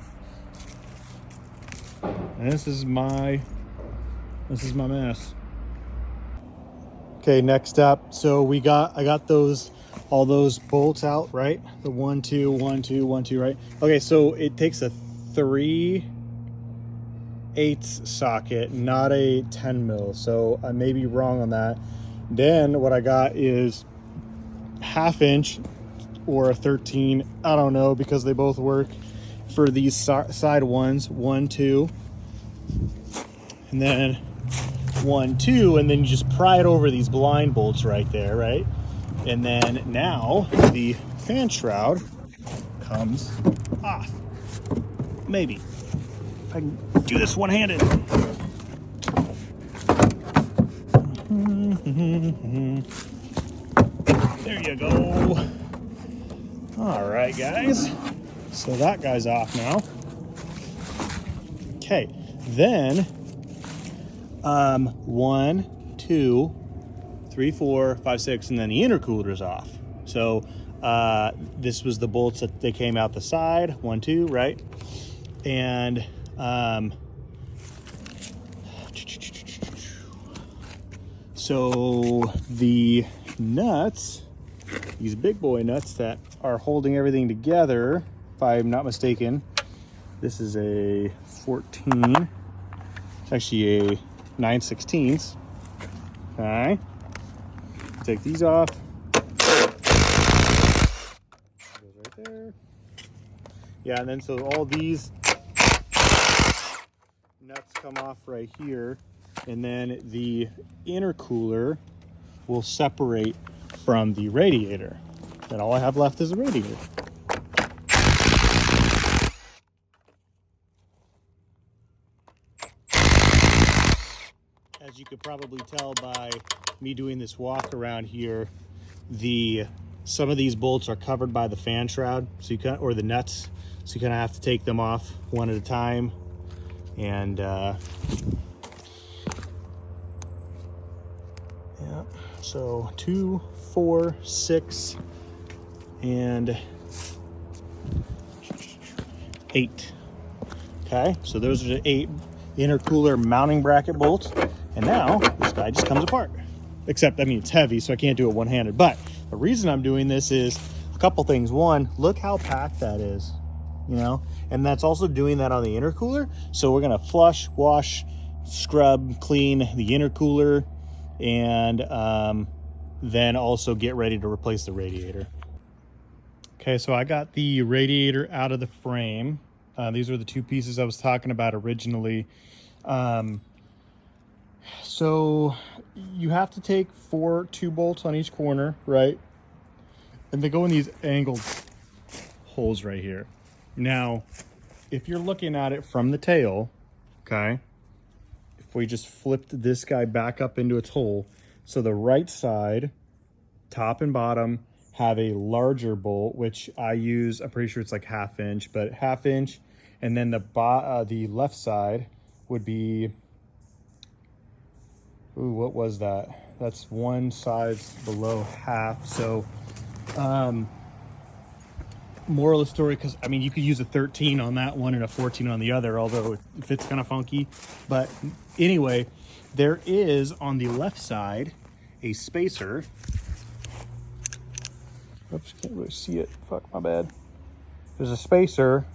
And this is my mess. Okay, next up, so I got all those bolts out, right? The 1 2 1 2 1 2, right? Okay, so it takes a 3/8 socket, not a 10 mil. So I may be wrong on that. Then what I got is 1/2 inch or a 13. I don't know, because they both work for these side ones. 1 2, and then 1 2, and then you just pry it over these blind bolts right there, right? And then now the fan shroud comes off. Maybe I can do this one-handed. There you go. All right, guys. So that guy's off now. Okay, then 1 2 3 4 5 6, and then the intercooler is off. So this was the bolts that they came out the side, 1 2, right? And So the nuts, these big boy nuts that are holding everything together, if I'm not mistaken, this is a 14. It's actually a 9/16. Okay. Take these off. Goes right there. Yeah, and then so all these nuts come off right here, and then the intercooler will separate from the radiator. Then all I have left is the radiator. As you could probably tell by me doing this walk around here, some of these bolts are covered by the fan shroud, so or the nuts, so you kind of have to take them off one at a time. And yeah, so 2, 4, 6, and 8. Okay, so those are the 8 intercooler mounting bracket bolts. And now this guy just comes apart. Except, I mean, it's heavy, so I can't do it one-handed. But the reason I'm doing this is a couple things. One, look how packed that is, you know? And that's also doing that on the intercooler. So we're gonna flush, wash, scrub, clean the intercooler, and then also get ready to replace the radiator. Okay, so I got the radiator out of the frame. These are the 2 pieces I was talking about originally. So you have to take 2 bolts on each corner, right? And they go in these angled holes right here. Now, if you're looking at it from the tail, okay, if we just flipped this guy back up into its hole, so the right side, top and bottom, have a larger bolt, which I use, I'm pretty sure it's like 1/2 inch, but 1/2 inch. And then the left side would be, ooh, what was that? That's 1 size below 1/2. So, moral of the story, because I mean, you could use a 13 on that one and a 14 on the other, although it fits kind of funky. But anyway, there is on the left side a spacer. Oops, can't really see it. Fuck, my bad. There's a spacer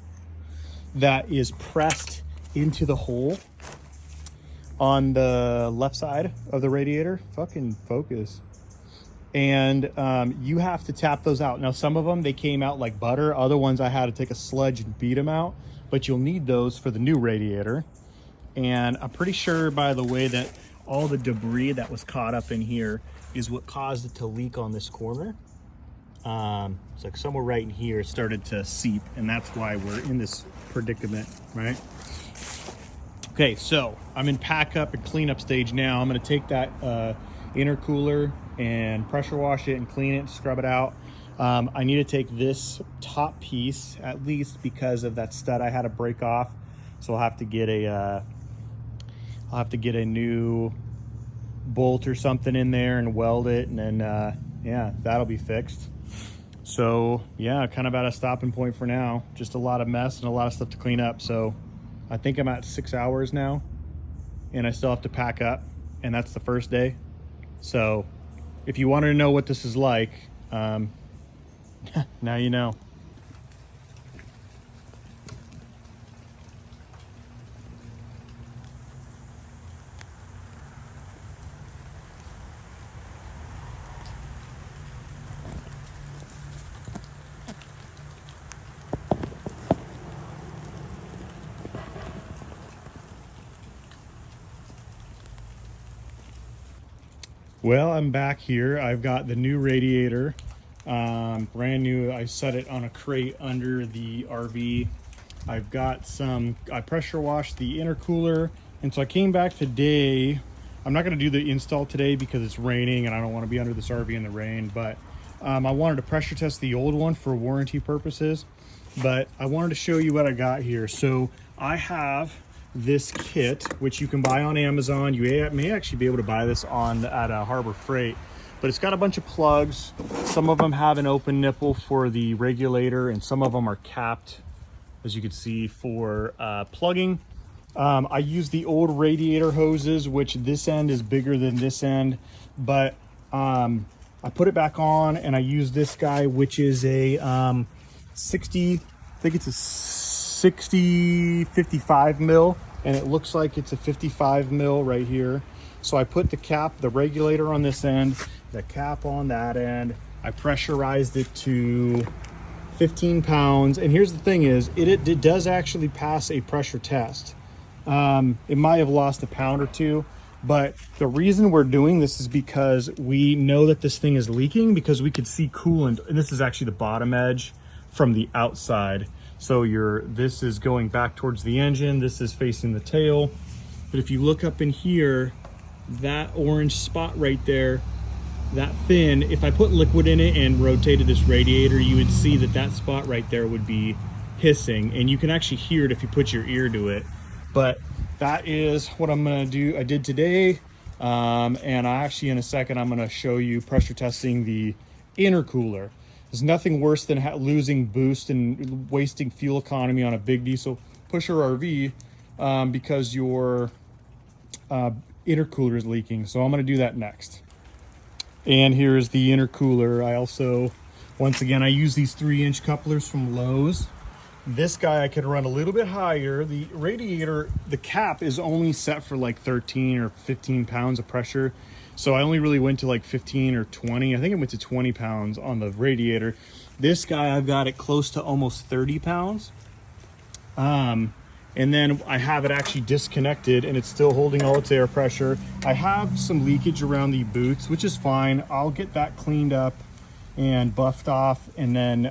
that is pressed into the hole on the left side of the radiator. Fucking focus. And you have to tap those out. Now, some of them, they came out like butter. Other ones, I had to take a sludge and beat them out. But you'll need those for the new radiator. And I'm pretty sure, by the way, that all the debris that was caught up in here is what caused it to leak on this corner. It's like somewhere right in here it started to seep, and that's why we're in this predicament, right? Okay, so I'm in pack up and clean up stage now. I'm going to take that intercooler and pressure wash it and clean it, scrub it out. I need to take this top piece at least because of that stud I had to break off. So I'll have to get a new bolt or something in there and weld it, and then yeah, that'll be fixed. So yeah, kind of at a stopping point for now. Just a lot of mess and a lot of stuff to clean up. So I think I'm at 6 hours now, and I still have to pack up, and that's the first day. So if you wanted to know what this is like, now you know. Well, I'm back here. I've got the new radiator, brand new. I set it on a crate under the RV. I've got I pressure washed the intercooler, and so I came back today. I'm not going to do the install today because it's raining and I don't want to be under this RV in the rain, but I wanted to pressure test the old one for warranty purposes. But I wanted to show you what I got here. So I have this kit, which you can buy on Amazon. You may actually be able to buy this at Harbor Freight, but it's got a bunch of plugs. Some of them have an open nipple for the regulator, and some of them are capped, as you can see, for plugging. I use the old radiator hoses, which this end is bigger than this end, but I put it back on and I use this guy, which is a 60, I think it's a 55 mil, and it looks like it's a 55 mil right here. So I put the cap, the regulator on this end, the cap on that end. I pressurized it to 15 pounds. And here's the thing is, it does actually pass a pressure test. It might have lost a pound or two, but the reason we're doing this is because we know that this thing is leaking, because we could see coolant, and this is actually the bottom edge from the outside. So this is going back towards the engine, this is facing the tail. But if you look up in here, that orange spot right there, that fin, if I put liquid in it and rotated this radiator, you would see that that spot right there would be hissing, and you can actually hear it if you put your ear to it. But that is what I'm gonna do. I did today, and I actually, in a second, I'm gonna show you pressure testing the intercooler. There's nothing worse than losing boost and wasting fuel economy on a big diesel pusher RV because your intercooler is leaking. So I'm gonna do that next. And here's the intercooler. I also, once again, I use these 3-inch couplers from Lowe's. This guy I can run a little bit higher. The radiator, the cap is only set for like 13 or 15 pounds of pressure. So I only really went to like 15 or 20. I think I went to 20 pounds on the radiator. This guy, I've got it close to almost 30 pounds. And then I have it actually disconnected and it's still holding all its air pressure. I have some leakage around the boots, which is fine. I'll get that cleaned up and buffed off, and then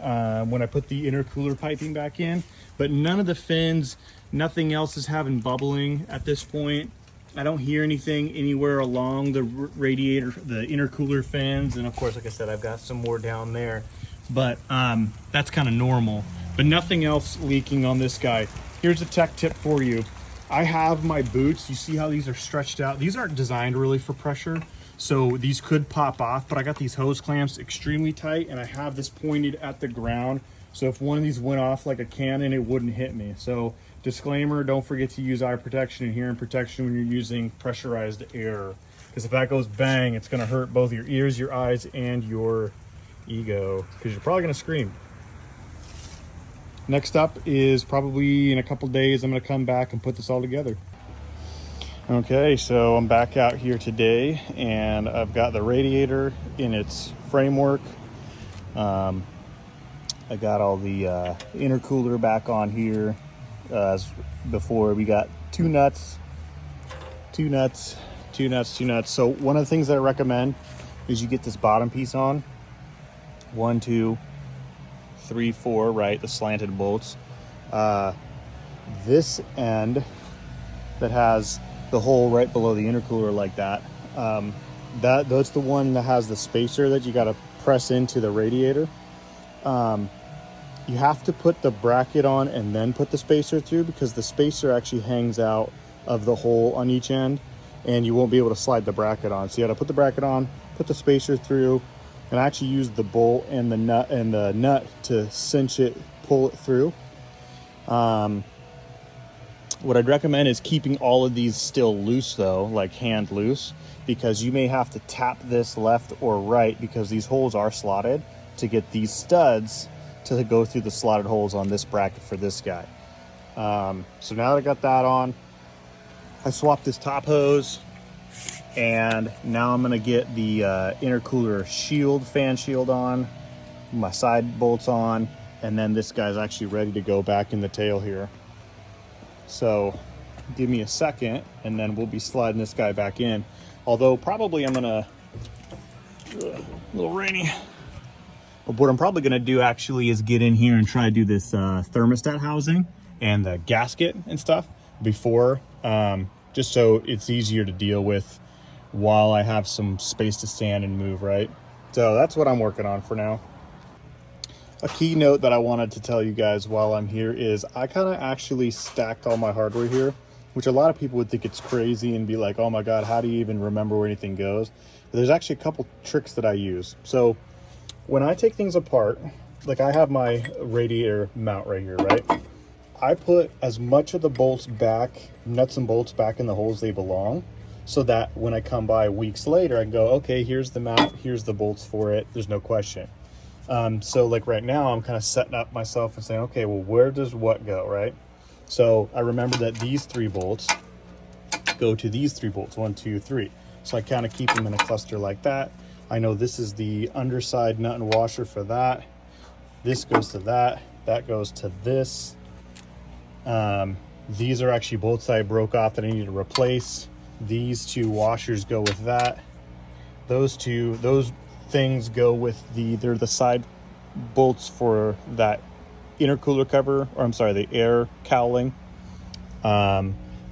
when I put the intercooler piping back in. But none of the fins, nothing else is having bubbling at this point. I don't hear anything anywhere along the radiator, the intercooler fins, and of course, like I said, I've got some more down there, but that's kind of normal. But nothing else leaking on this guy. Here's a tech tip for you. I have my boots, you see how these are stretched out? These aren't designed really for pressure, so these could pop off, but I got these hose clamps extremely tight, and I have this pointed at the ground, so if one of these went off like a cannon, it wouldn't hit me. So disclaimer, don't forget to use eye protection and hearing protection when you're using pressurized air, because if that goes bang, it's gonna hurt both your ears, your eyes, and your ego, because you're probably gonna scream. Next up is probably in a couple days, I'm gonna come back and put this all together. Okay, so I'm back out here today and I've got the radiator in its framework. I got all the intercooler back on here. As before, we got two nuts. So one of the things that I recommend is you get this bottom piece on. 1, 2, 3, 4, right, the slanted bolts. This end that has the hole right below the intercooler like that, that's the one that has the spacer that you got to press into the radiator. You have to put the bracket on and then put the spacer through, because the spacer actually hangs out of the hole on each end and you won't be able to slide the bracket on. So you got to put the bracket on, put the spacer through, and I actually use the bolt and the nut to cinch it, pull it through. What I'd recommend is keeping all of these still loose though, like hand loose, because you may have to tap this left or right, because these holes are slotted, to get these studs to go through the slotted holes on this bracket for this guy. So now that I got that on, I swapped this top hose, and now I'm gonna get the intercooler shield, fan shield on, my side bolts on, and then this guy's actually ready to go back in the tail here. So give me a second and then we'll be sliding this guy back in. Although probably I'm gonna, a little rainy. But what I'm probably gonna do actually is get in here and try to do this thermostat housing and the gasket and stuff before, just so it's easier to deal with while I have some space to stand and move, right? So that's what I'm working on for now. A key note that I wanted to tell you guys while I'm here is I kind of actually stacked all my hardware here, which a lot of people would think it's crazy and be like, oh my God, how do you even remember where anything goes? But there's actually a couple tricks that I use. So when I take things apart, like I have my radiator mount right here, right? I put as much of the bolts back, nuts and bolts back in the holes they belong, so that when I come by weeks later, I can go, okay, here's the map, here's the bolts for it, there's no question. So like right now, I'm kind of setting up myself and saying, okay, well, where does what go, right? So I remember that these 3 bolts go to these 3 bolts, 1, 2, 3. So I kind of keep them in a cluster like that. I know this is the underside nut and washer for that. This goes to that. That goes to this. These are actually bolts that I broke off that I need to replace. These 2 washers go with that. Those things go with they're the side bolts for that intercooler cover, or I'm sorry, the air cowling.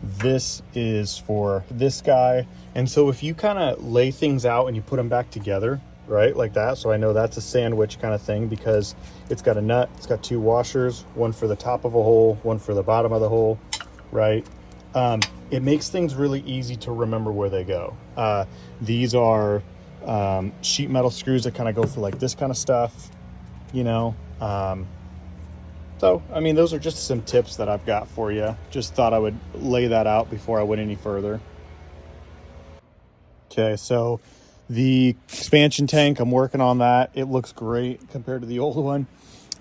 This is for this guy. And so if you kind of lay things out and you put them back together, right, like that, so I know that's a sandwich kind of thing, because it's got a nut, it's got 2 washers, one for the top of a hole, one for the bottom of the hole, right? It makes things really easy to remember where they go. These are sheet metal screws that kind of go for like this kind of stuff, you know. So I mean, those are just some tips that I've got for you. Just thought I would lay that out before I went any further. Okay, so the expansion tank, I'm working on that. It looks great compared to the old one.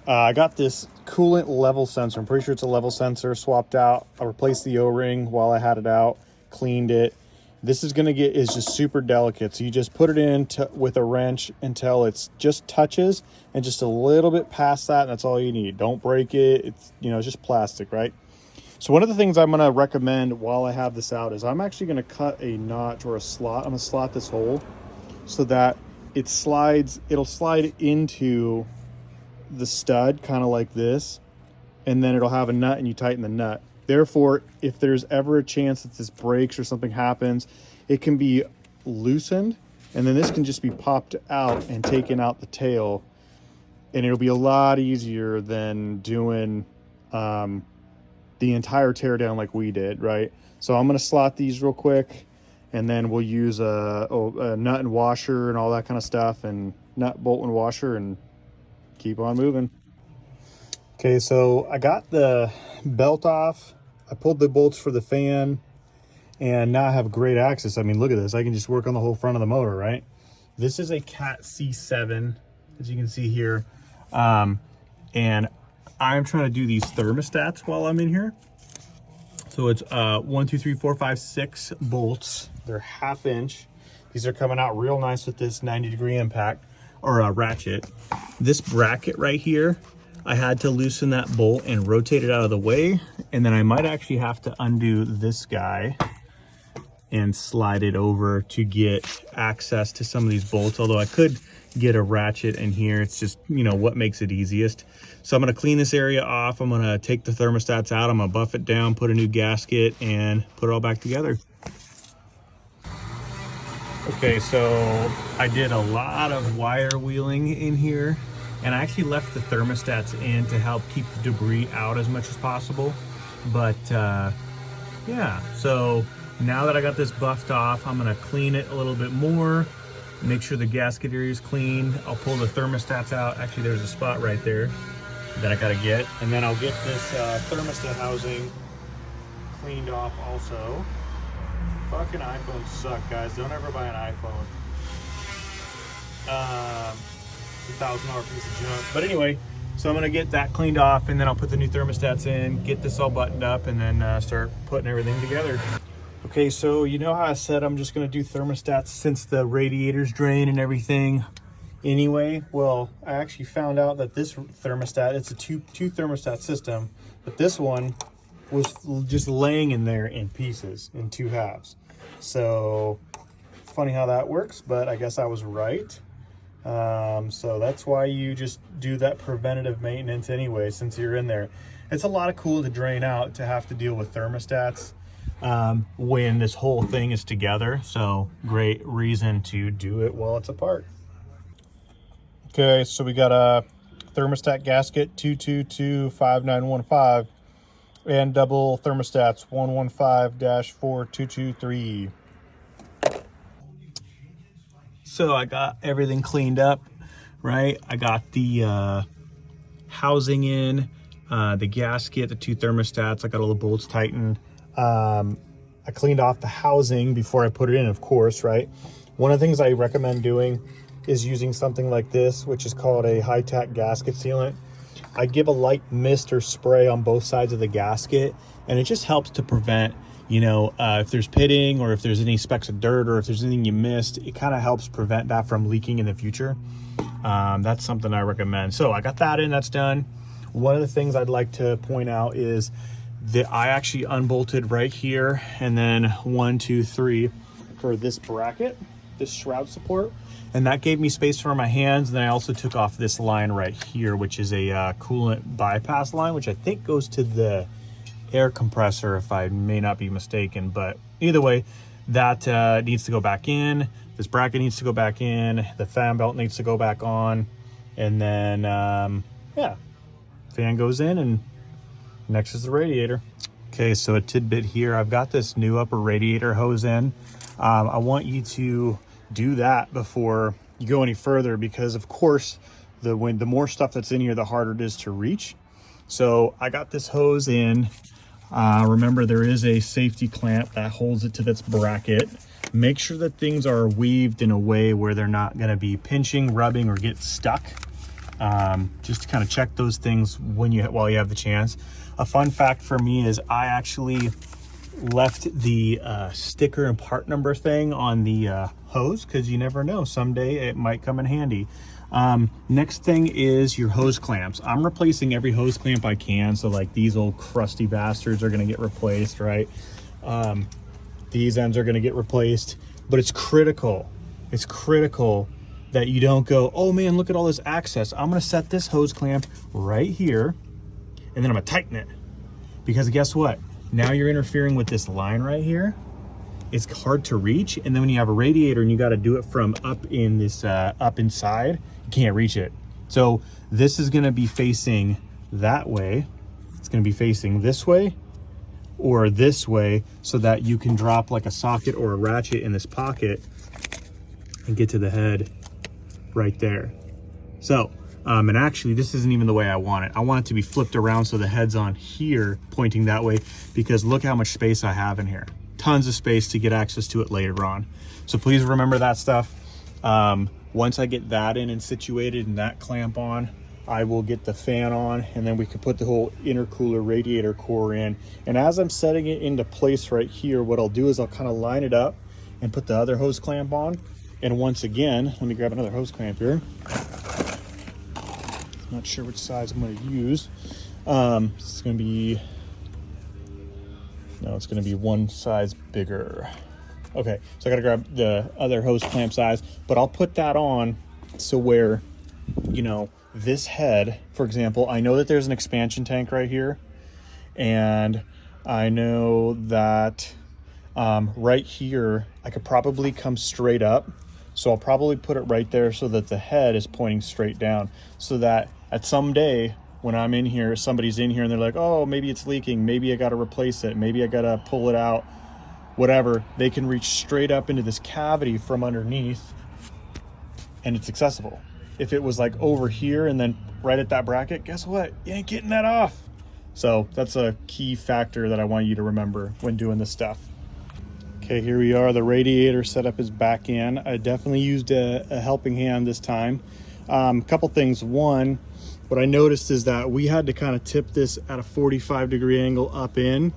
I got this coolant level sensor. I'm pretty sure it's a level sensor, swapped out. I replaced the O-ring while I had it out, cleaned it. This is just super delicate. So you just put it in with a wrench until it's just touches, and just a little bit past that, and that's all you need. Don't break it. It's, you know, it's just plastic, right? So one of the things I'm going to recommend while I have this out is I'm actually going to cut a notch or a slot. I'm going to slot this hole so that it'll slide into the stud kind of like this, and then it'll have a nut and you tighten the nut. Therefore, if there's ever a chance that this breaks or something happens, it can be loosened, and then this can just be popped out and taken out the tail, and it'll be a lot easier than doing the entire teardown like we did, right? So I'm going to slot these real quick, and then we'll use a nut and washer and all that kind of stuff, and nut, bolt, and washer, and keep on moving. Okay, so I got the belt off. I pulled the bolts for the fan, and now I have great access. I mean, look at this. I can just work on the whole front of the motor, right? This is a Cat C7, as you can see here. And I'm trying to do these thermostats while I'm in here. So it's 1, 2, 3, 4, 5, 6 bolts. They're 1/2 inch. These are coming out real nice with this 90-degree impact, or ratchet. This bracket right here, I had to loosen that bolt and rotate it out of the way, and then I might actually have to undo this guy and slide it over to get access to some of these bolts, although I could get a ratchet in here. It's just, you know, what makes it easiest. So I'm going to clean this area off. I'm going to take the thermostats out. I'm going to buff it down, put a new gasket, and put it all back together. Okay, so I did a lot of wire wheeling in here, and I actually left the thermostats in to help keep the debris out as much as possible. But yeah, so now that I got this buffed off, I'm gonna clean it a little bit more, make sure the gasket area is clean. I'll pull the thermostats out. Actually, there's a spot right there that I gotta get. And then I'll get this thermostat housing cleaned off also. Fucking iPhones suck, guys. Don't ever buy an iPhone. It's a $1,000 piece of junk. But anyway, so I'm gonna get that cleaned off, and then I'll put the new thermostats in, get this all buttoned up, and then start putting everything together. Okay, so you know how I said I'm just gonna do thermostats since the radiators drain and everything anyway? Well, I actually found out that this thermostat, it's a two thermostat system, but this one was just laying in there in pieces, in 2 halves. So funny how that works, but I guess I was right. So that's why you just do that preventative maintenance anyway, since you're in there. It's a lot of cool to drain out to have to deal with thermostats when this whole thing is together. So great reason to do it while it's apart. Okay, so we got a thermostat gasket 2225915 and double thermostats 115-4223. So I got everything cleaned up, right? I got the housing in. the gasket, the two thermostats. I got all the bolts tightened. I cleaned off the housing before I put it in, of course, right? One of the things I recommend doing is using something like this, which is called a high-tack gasket sealant. I give a light mist or spray on both sides of the gasket, and it just helps to prevent, you know, if there's pitting or if there's any specks of dirt or if there's anything you missed, it kind of helps prevent that from leaking in the future. That's something I recommend. So I got that in, that's done. One of the things I'd like to point out is that I actually unbolted right here, and then 1, 2, 3 for this bracket, this shroud support. And that gave me space for my hands. And then I also took off this line right here, which is a coolant bypass line, which I think goes to the air compressor, if I may not be mistaken. But either way, that needs to go back in. This bracket needs to go back in. The fan belt needs to go back on. And then, yeah, fan goes in, and next is the radiator. Okay, so a tidbit here. I've got this new upper radiator hose in. I want you to do that before you go any further, because of course the more stuff that's in here, the harder it is to reach. So I got this hose in. Remember, there is a safety clamp that holds it to this bracket. Make sure that things are weaved in a way where they're not going to be pinching, rubbing, or get stuck. Just to kind of check those things while you have the chance. A fun fact for me is I actually left the sticker and part number thing on the hose, because you never know, someday it might come in handy. Next thing is your hose clamps. I'm replacing every hose clamp I can, so like these old crusty bastards are going to get replaced, right? These ends are going to get replaced, but it's critical that you don't go, oh man, look at all this access. I'm going to set this hose clamp right here, and then I'm going to tighten it, because guess what? Now you're interfering with this line right here. It's hard to reach, and then when you have a radiator and you got to do it from up in this up inside, you can't reach it. So this is going to be facing that way. It's going to be facing this way or this way, so that you can drop like a socket or a ratchet in this pocket and get to the head right there. So and actually this isn't even the way I want it. I want it to be flipped around so the head's on here pointing that way, because look how much space I have in here. Tons of space to get access to it later on. So please remember that stuff. Once I get that in and situated and that clamp on, I will get the fan on, and then we can put the whole intercooler radiator core in. And as I'm setting it into place right here, what I'll do is I'll kind of line it up and put the other hose clamp on. And once again, let me grab another hose clamp here. Not sure which size I'm going to use. It's going to be, no, it's going to be one size bigger. Okay, so I got to grab the other hose clamp size, but I'll put that on so where, you know, this head, for example, I know that there's an expansion tank right here, and I know that right here I could probably come straight up. So I'll probably put it right there so that the head is pointing straight down, so that at some day when I'm in here, somebody's in here and they're like, oh, maybe it's leaking, maybe I got to replace it, maybe I got to pull it out, whatever, they can reach straight up into this cavity from underneath and it's accessible. If it was like over here and then right at that bracket, guess what? You ain't getting that off. So that's a key factor that I want you to remember when doing this stuff. Okay, here we are. The radiator setup is back in. I definitely used a helping hand this time. A couple things. One, what I noticed is that we had to kind of tip this at a 45-degree angle up in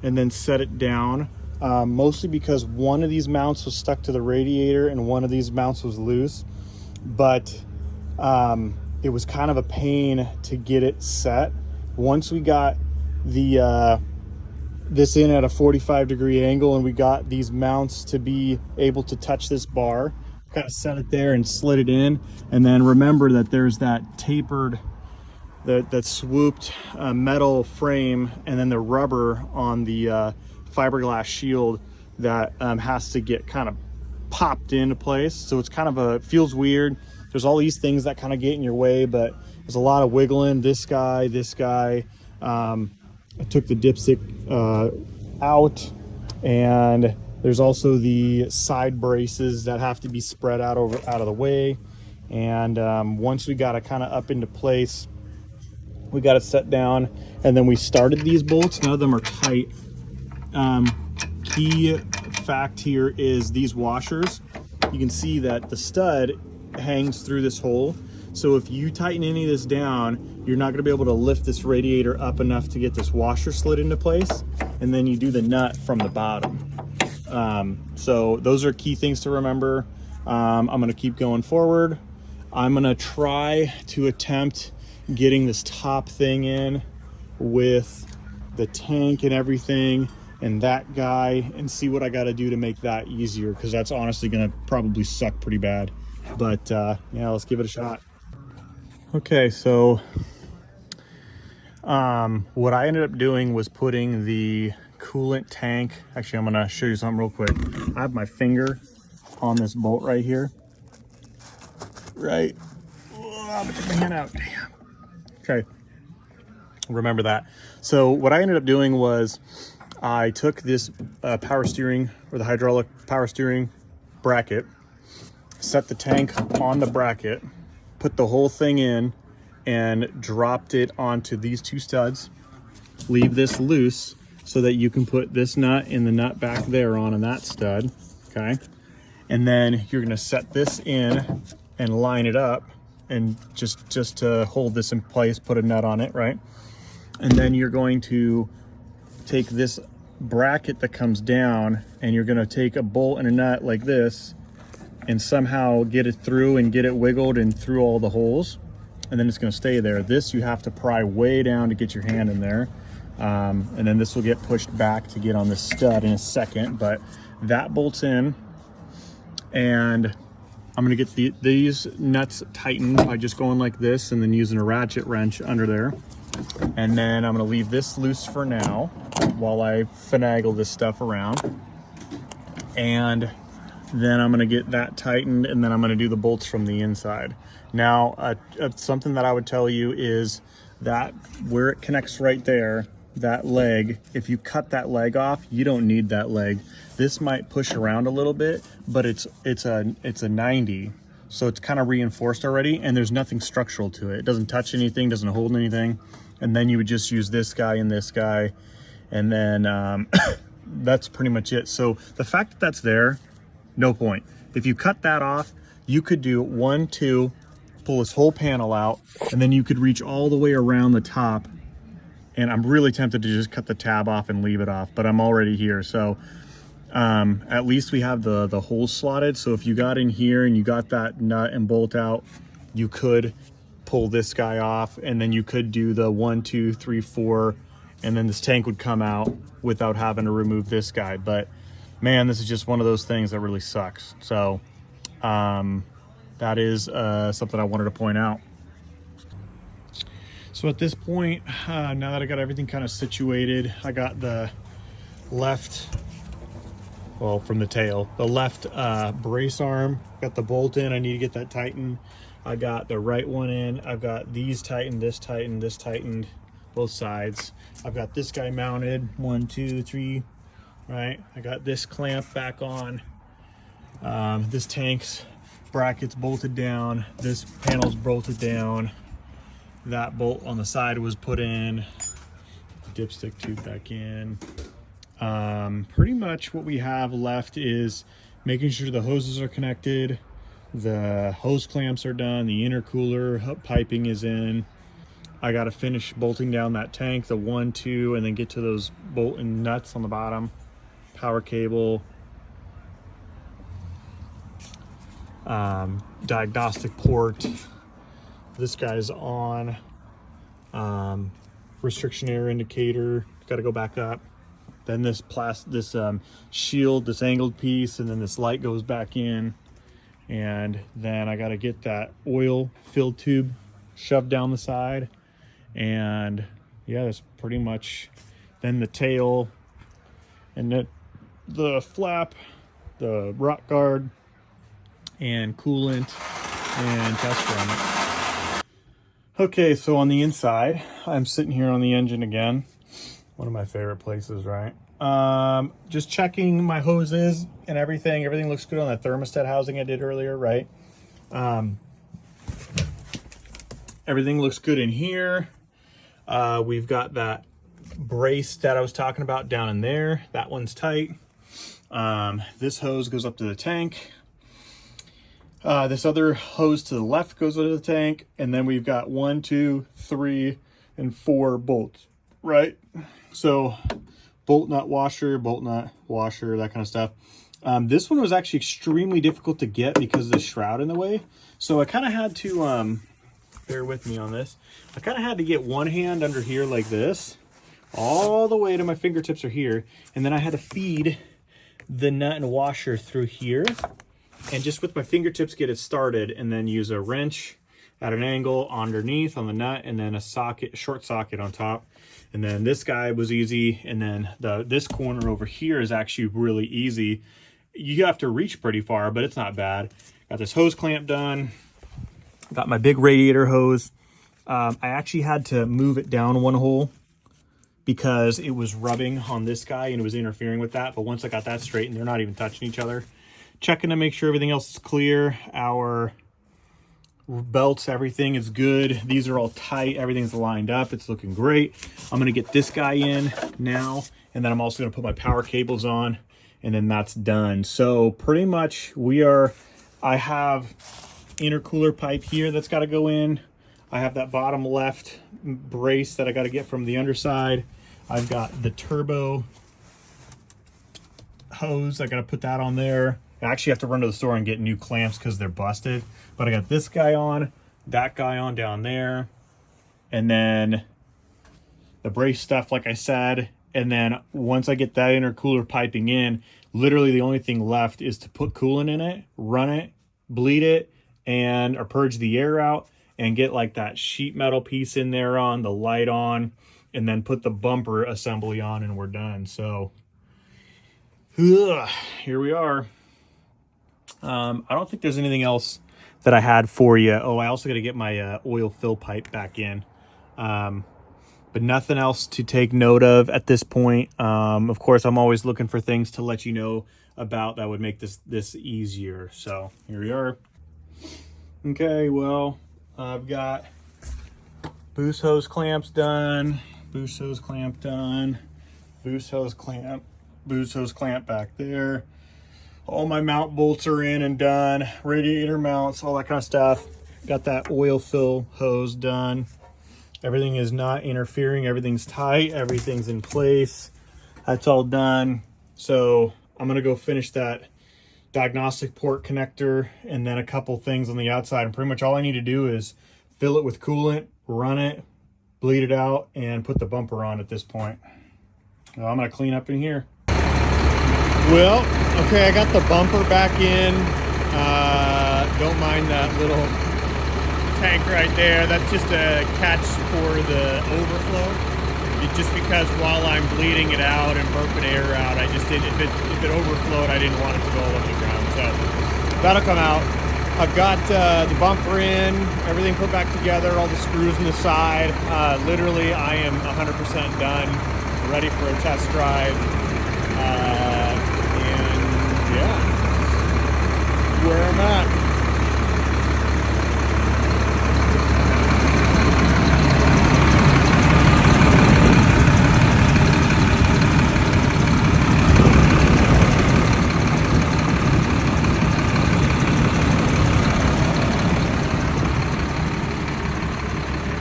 and then set it down, mostly because one of these mounts was stuck to the radiator and one of these mounts was loose. But it was kind of a pain to get it set. Once we got the this in at a 45-degree angle and we got these mounts to be able to touch this bar, kind of set it there and slid it in. And then remember that there's that tapered, that swooped metal frame, and then the rubber on the fiberglass shield that has to get kind of popped into place. So it's kind of feels weird. There's all these things that kind of get in your way, but there's a lot of wiggling. This guy. I took the dipstick out, and there's also the side braces that have to be spread out of the way. And once we got it kind of up into place, We got it set down, and then we started these bolts. None of them are tight. Key fact here is these washers. You can see that the stud hangs through this hole. So if you tighten any of this down, you're not going to be able to lift this radiator up enough to get this washer slid into place. And then you do the nut from the bottom. So those are key things to remember. I'm going to keep going forward. I'm going to try to attempt getting this top thing in with the tank and everything and that guy, and see what I got to do to make that easier, because that's honestly going to probably suck pretty bad. But yeah, let's give it a shot. Okay, so what I ended up doing was putting the coolant tank, actually I'm going to show you something real quick. I have my finger on this bolt right here, right? Oh, I'm gonna take my hand out. Damn. Okay, remember that. So what I ended up doing was I took this power steering, or the hydraulic power steering bracket, set the tank on the bracket, put the whole thing in, and dropped it onto these two studs. Leave this loose so that you can put this nut in the nut back there on that stud, okay? And then you're gonna set this in and line it up, and just to hold this in place, put a nut on it, right? And then you're going to take this bracket that comes down, and you're gonna take a bolt and a nut like this and somehow get it through and get it wiggled and through all the holes, and then it's gonna stay there. This you have to pry way down to get your hand in there. And then this will get pushed back to get on this stud in a second, but that bolts in, and I'm gonna get these nuts tightened by just going like this and then using a ratchet wrench under there. And then I'm gonna leave this loose for now while I finagle this stuff around. And then I'm gonna get that tightened, and then I'm gonna do the bolts from the inside. Now, something that I would tell you is that where it connects right there, that leg, if you cut that leg off, you don't need that leg. This might push around a little bit, but it's a 90, so it's kind of reinforced already, and there's nothing structural to it. It doesn't touch anything, doesn't hold anything. And then you would just use this guy and this guy, and then that's pretty much it. So the fact that that's there, no point. If you cut that off, you could do 1, 2, pull this whole panel out, and then you could reach all the way around the top. And I'm really tempted to just cut the tab off and leave it off, but I'm already here. So at least we have the holes slotted. So if you got in here and you got that nut and bolt out, you could pull this guy off, and then you could do the 1, 2, 3, 4, and then this tank would come out without having to remove this guy. But man, this is just one of those things that really sucks. So that is something I wanted to point out. So at this point, now that I got everything kind of situated, I got the left, well, from the tail, the left brace arm, got the bolt in. I need to get that tightened. I got the right one in. I've got these tightened, this tightened, both sides. I've got this guy mounted, 1, 2, 3, right? I got this clamp back on. This tank's bracket's bolted down. This panel's bolted down. That bolt on the side was put in. Dipstick tube back in. Pretty much what we have left is making sure the hoses are connected, the hose clamps are done, the intercooler piping is in. I got to finish bolting down that tank, the 1, 2, and then get to those bolt and nuts on the bottom. Power cable, diagnostic port. This guy's on. Restriction air indicator, got to go back up. Then this shield, this angled piece, and then this light goes back in. And then I got to get that oil filled tube shoved down the side. And yeah, that's pretty much. Then the tail, and the flap, the rock guard, and coolant, and test run. Okay, so on the inside, I'm sitting here on the engine again. One of my favorite places, right? Just checking my hoses and everything. Everything looks good on the thermostat housing I did earlier, right? Everything looks good in here. We've got that brace that I was talking about down in there. That one's tight. This hose goes up to the tank. This other hose to the left goes into the tank. And then we've got 1, 2, 3, and 4 bolts, right? So bolt nut washer, that kind of stuff. This one was actually extremely difficult to get because of the shroud in the way. So I kind of had to, bear with me on this. I kind of had to get one hand under here like this, all the way to my fingertips are here. And then I had to feed the nut and washer through here. And just with my fingertips get it started, and then use a wrench at an angle underneath on the nut, and then a socket, short socket on top. And then this guy was easy. And then this corner over here is actually really easy. You have to reach pretty far, but it's not bad. Got this hose clamp done. Got my big radiator hose. I actually had to move it down one hole because it was rubbing on this guy and it was interfering with that. But once I got that straight, and they're not even touching each other. Checking to make sure everything else is clear. Our belts, everything is good. These are all tight. Everything's lined up. It's looking great. I'm going to get this guy in now. And then I'm also going to put my power cables on. And then that's done. So pretty much I have intercooler pipe here that's got to go in. I have that bottom left brace that I got to get from the underside. I've got the turbo hose. I got to put that on there. I actually have to run to the store and get new clamps because they're busted. But I got this guy on, that guy on down there. And then the brace stuff, like I said. And then once I get that intercooler piping in, literally the only thing left is to put coolant in it, run it, bleed it, or purge the air out, and get like that sheet metal piece in there on, the light on, and then put the bumper assembly on, and we're done. So here we are. I don't think there's anything else that I had for you. Oh, I also got to get my oil fill pipe back in. But nothing else to take note of at this point. Of course, I'm always looking for things to let you know about that would make this easier. So here we are. Okay, well, I've got boost hose clamps done, boost hose clamp done, boost hose clamp back there. All my mount bolts are in and done, radiator mounts, all that kind of stuff. Got that oil fill hose done. Everything is not interfering. Everything's tight. Everything's in place. That's all done. So I'm going to go finish that diagnostic port connector and then a couple things on the outside. And pretty much all I need to do is fill it with coolant, run it, bleed it out, and put the bumper on at this point. Well, I'm going to clean up in here. Well, okay, I got the bumper back in. Don't mind that little tank right there. That's just a catch for the overflow. Just because while I'm bleeding it out and burping air out, I just didn't, if it overflowed, I didn't want it to go all over the ground. So that'll come out. I've got the bumper in, everything put back together, all the screws in the side. Literally, I am 100% done, ready for a test drive. And yeah, where I'm at.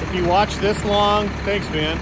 If you watch this long, thanks, man.